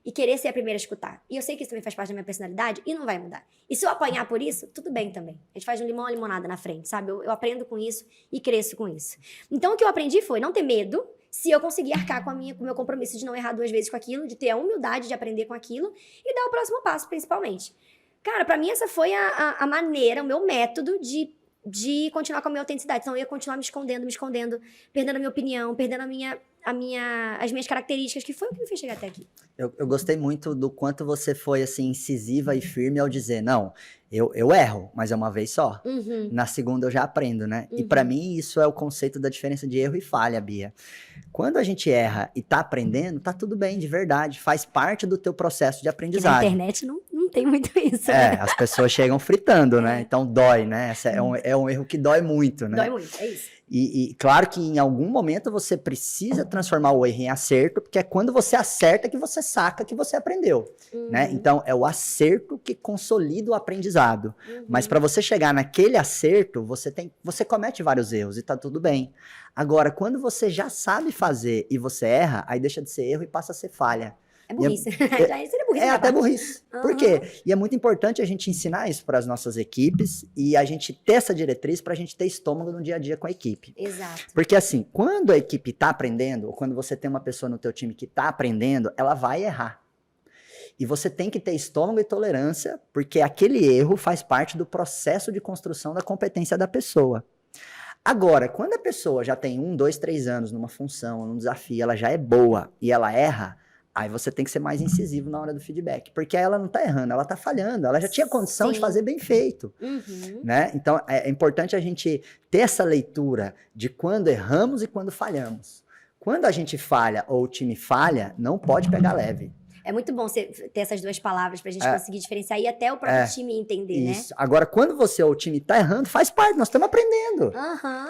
e querer ser a primeira a escutar. E eu sei que isso também faz parte da minha personalidade e não vai mudar. E se eu apanhar por isso, tudo bem também. A gente faz um limão a limonada na frente, sabe? Eu aprendo com isso e cresço com isso. Então o que eu aprendi foi não ter medo se eu conseguir arcar com o meu compromisso de não errar 2 vezes com aquilo, de ter a humildade de aprender com aquilo e dar o próximo passo, principalmente. Cara, pra mim essa foi a maneira, o meu método de continuar com a minha autenticidade. Então eu ia continuar me escondendo, perdendo a minha opinião, perdendo as minhas características, que foi o que me fez chegar até aqui. Eu gostei muito do quanto você foi, assim, incisiva e firme ao dizer, não, eu erro, mas é uma vez só. Na segunda eu já aprendo, né? E pra mim isso é o conceito da diferença de erro e falha, Bia. Quando a gente erra e tá aprendendo, tá tudo bem, de verdade. Faz parte do teu processo de aprendizagem. Porque na internet não tem muito isso, né? né? As pessoas chegam fritando, né? Então dói, né? É um erro que dói muito, né? Dói muito, é isso. E claro que em algum momento você precisa transformar o erro em acerto, porque é quando você acerta que você saca que você aprendeu, né? Então é o acerto que consolida o aprendizado. Mas para você chegar naquele acerto, você comete vários erros e tá tudo bem. Agora, quando você já sabe fazer e você erra, aí deixa de ser erro e passa a ser falha. É burrice. Já seria burrice. É até burrice. Por quê? E é muito importante a gente ensinar isso para as nossas equipes e a gente ter essa diretriz para a gente ter estômago no dia a dia com a equipe. Exato. Porque assim, quando a equipe está aprendendo, ou quando você tem uma pessoa no teu time que está aprendendo, ela vai errar. E você tem que ter estômago e tolerância, porque aquele erro faz parte do processo de construção da competência da pessoa. Agora, quando a pessoa já tem 1, 2, 3 anos numa função, num desafio, ela já é boa e ela erra, aí você tem que ser mais incisivo na hora do feedback, porque ela não tá errando, ela tá falhando, ela já tinha condição de fazer bem feito, né? Então, é importante a gente ter essa leitura de quando erramos e quando falhamos. Quando a gente falha ou o time falha, não pode pegar leve. É muito bom você ter essas 2 palavras pra gente conseguir diferenciar e até o próprio time entender, isso. né? Agora, quando você ou o time tá errando, faz parte, nós estamos aprendendo.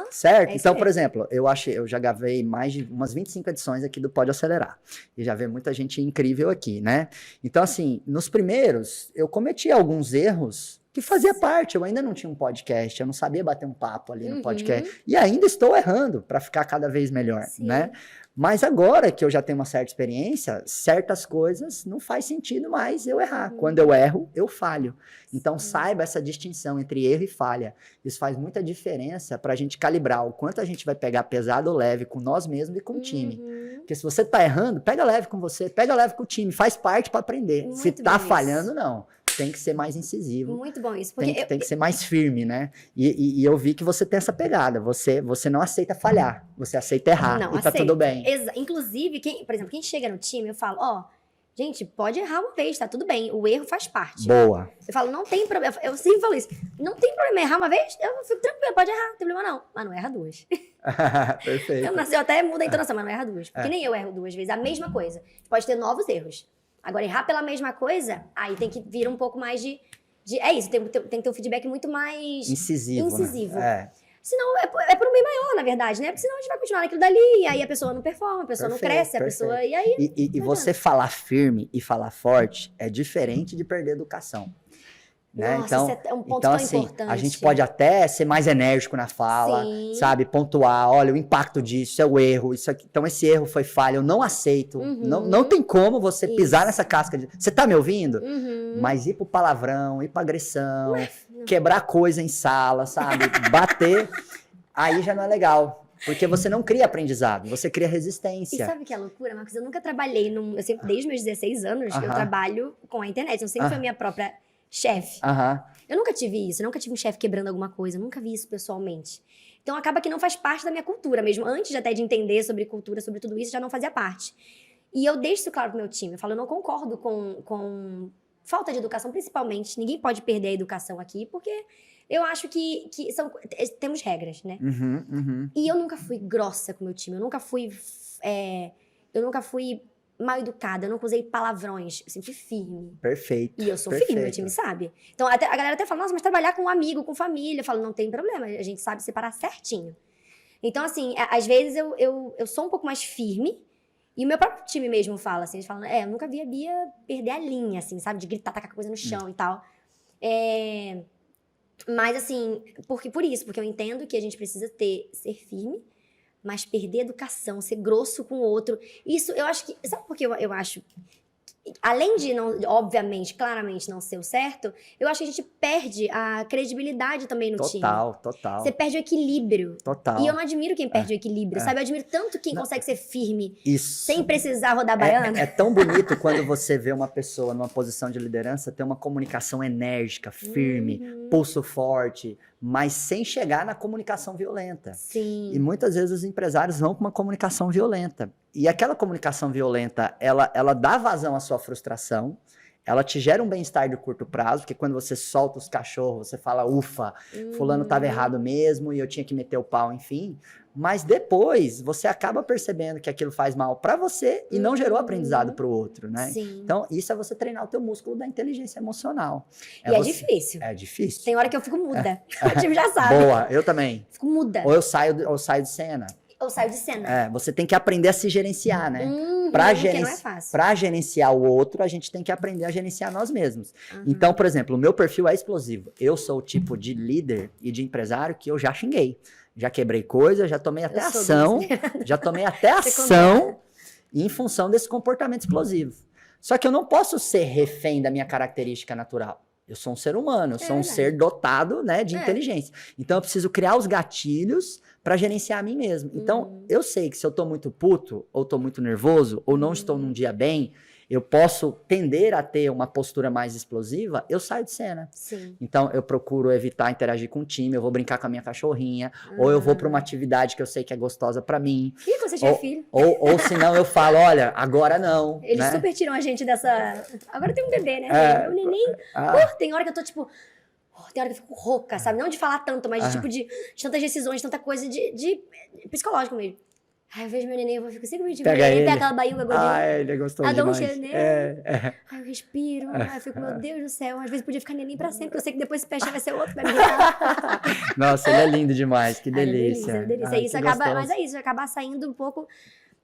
Certo? É então, por exemplo, eu já gravei mais de umas 25 edições aqui do Pode Acelerar. E já vi muita gente incrível aqui, né? Então, assim, nos primeiros, eu cometi alguns erros que fazia parte. Eu ainda não tinha um podcast, eu não sabia bater um papo ali no podcast. E ainda estou errando para ficar cada vez melhor, né? Mas agora que eu já tenho uma certa experiência, certas coisas não faz sentido mais eu errar. Quando eu erro, eu falho. Então saiba essa distinção entre erro e falha. Isso faz muita diferença para a gente calibrar o quanto a gente vai pegar pesado ou leve com nós mesmos e com o time. Porque se você tá errando, pega leve com você, pega leve com o time, faz parte para aprender. Se tá falhando, não. Tem que ser mais incisivo. Muito bom isso. Porque tem que ser mais firme, né? E eu vi que você tem essa pegada. Você não aceita falhar. Você aceita errar. Não, e tá tudo bem. Inclusive, por exemplo, quem chega no time, eu falo, Gente, pode errar uma vez, tá tudo bem. O erro faz parte. Boa. Eu falo, não tem problema. Eu sempre falo isso. Não tem problema errar uma vez, eu fico tranquila, pode errar, não tem problema não. Mas não erra duas. Perfeito. Eu até mudo a entonação, mas não erra duas. Porque nem eu erro duas vezes. A mesma coisa. Pode ter novos erros. Agora, errar pela mesma coisa, aí tem que vir um pouco mais de é isso, tem que ter um feedback muito mais incisivo. Né? Senão é por um bem maior, na verdade, né? Porque senão a gente vai continuar naquilo dali, e aí a pessoa não performa, a pessoa não cresce, a pessoa... E aí... E você falar firme e falar forte é diferente de perder educação. Né? Nossa, então, isso é um ponto tão importante. A gente pode até ser mais enérgico na fala, sabe? Pontuar, olha, o impacto disso é o erro, isso aqui, então esse erro foi falha, eu não aceito. Não tem como você pisar nessa casca de... Você tá me ouvindo? Mas ir pro palavrão, ir pra agressão, quebrar coisa em sala, sabe? Bater, aí já não é legal. Porque você não cria aprendizado, você cria resistência. E sabe o que é loucura, Marcos? Eu nunca trabalhei eu sempre, desde meus 16 anos, eu trabalho com a internet. Eu sempre fui a minha própria chefe. Eu nunca tive isso, eu nunca tive um chefe quebrando alguma coisa, eu nunca vi isso pessoalmente. Então acaba que não faz parte da minha cultura mesmo. Antes até de entender sobre cultura, sobre tudo isso, já não fazia parte. E eu deixo isso claro pro meu time. Eu falo, eu não concordo com falta de educação, principalmente. Ninguém pode perder a educação aqui, porque eu acho que temos regras, né? E eu nunca fui grossa com o meu time, eu nunca fui mal educada, eu nunca usei palavrões, eu sempre fui firme. Perfeito. E eu sou firme, meu time sabe. Então a galera até fala, nossa, mas trabalhar com um amigo, com família, eu falo, não tem problema, a gente sabe separar certinho. Então assim, às vezes eu sou um pouco mais firme, e o meu próprio time mesmo fala, assim, eles falam, eu nunca vi a Bia perder a linha, assim, sabe, de gritar, tacar coisa no chão e tal. Mas assim, porque eu entendo que a gente precisa ser firme, mas perder a educação, ser grosso com o outro. Isso, eu acho que... Sabe por que eu acho? Além de, não, obviamente, claramente não ser o certo, eu acho que a gente perde a credibilidade também no time. Total. Você perde o equilíbrio. Total. E eu não admiro quem perde o equilíbrio, sabe? Eu admiro tanto quem consegue ser firme, Isso. sem precisar rodar baiana. É tão bonito quando você vê uma pessoa numa posição de liderança ter uma comunicação enérgica, firme, pulso forte, mas sem chegar na comunicação violenta. Sim. E muitas vezes os empresários vão com uma comunicação violenta. E aquela comunicação violenta, ela dá vazão à sua frustração, ela te gera um bem-estar de curto prazo, porque quando você solta os cachorros, você fala, ufa, fulano estava errado mesmo e eu tinha que meter o pau, enfim. Mas depois você acaba percebendo que aquilo faz mal para você e não gerou aprendizado para o outro, né? Sim. Então, isso é você treinar o teu músculo da inteligência emocional. É difícil. É difícil. Tem hora que eu fico muda. O time já sabe. Boa, eu também. Fico muda. Ou eu saio de cena. Eu saio de cena. Você tem que aprender a se gerenciar, né? Porque não é fácil. Pra gerenciar o outro, a gente tem que aprender a gerenciar nós mesmos. Então, por exemplo, o meu perfil é explosivo. Eu sou o tipo de líder e de empresário que eu já xinguei. Já quebrei coisa, já tomei até ação. Já tomei até ação em função desse comportamento explosivo. Só que eu não posso ser refém da minha característica natural. Eu sou um ser humano, eu sou um ser dotado, né, de inteligência. Então eu preciso criar os gatilhos para gerenciar a mim mesmo. Então eu sei que se eu tô muito puto, ou tô muito nervoso, ou não estou num dia bem, eu posso tender a ter uma postura mais explosiva, eu saio de cena. Sim. Então eu procuro evitar interagir com o time, eu vou brincar com a minha cachorrinha, ou eu vou para uma atividade que eu sei que é gostosa para mim. E quando você tiver filho? Ou senão eu falo, olha, agora não. Eles né? super tiram a gente dessa... Agora tem um bebê, né? O neném... tem hora que eu tô tipo... Tem hora que eu fico rouca, sabe? Não de falar tanto, mas de, tipo, de tantas decisões, tanta coisa de psicológico mesmo. Aí eu vejo meu neném, eu fico 5 minutinhos, pega aquela baiuga gordinha. Ele é gostoso dá um demais. cheiro nele. Aí eu respiro, aí eu fico, meu Deus do céu. Às vezes podia ficar neném pra sempre, porque eu sei que depois esse peixe vai ser outro, vai me virar. Nossa, ele é lindo demais, que delícia. É delícia. Isso acaba, mas é isso, acabar saindo um pouco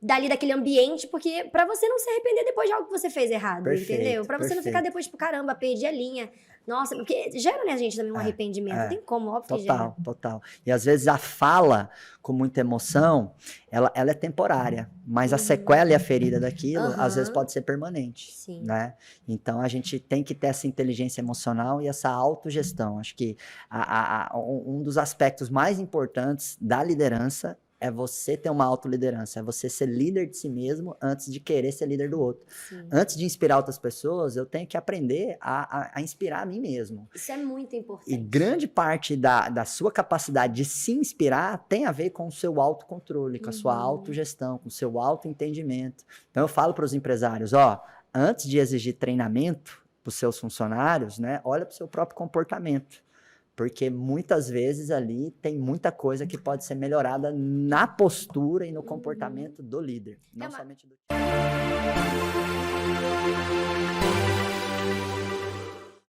daquele ambiente, porque pra você não se arrepender depois de algo que você fez errado, entendeu? Pra você não ficar depois, tipo, caramba, perdi a linha. Nossa, porque gera, né, gente, também um arrependimento. Não tem como, óbvio que gera. Total. E às vezes a fala com muita emoção, ela é temporária, mas a sequela e a ferida daquilo, às vezes pode ser permanente. Sim. Né? Então a gente tem que ter essa inteligência emocional e essa autogestão. Acho que um dos aspectos mais importantes da liderança é você ter uma autoliderança, é você ser líder de si mesmo antes de querer ser líder do outro. Sim. Antes de inspirar outras pessoas, eu tenho que aprender a inspirar a mim mesmo. Isso é muito importante. E grande parte da sua capacidade de se inspirar tem a ver com o seu autocontrole, com a sua autogestão, com o seu autoentendimento. Então eu falo para os empresários, antes de exigir treinamento para os seus funcionários, né, olha para o seu próprio comportamento. Porque muitas vezes ali tem muita coisa que pode ser melhorada na postura e no comportamento do líder, não somente do time.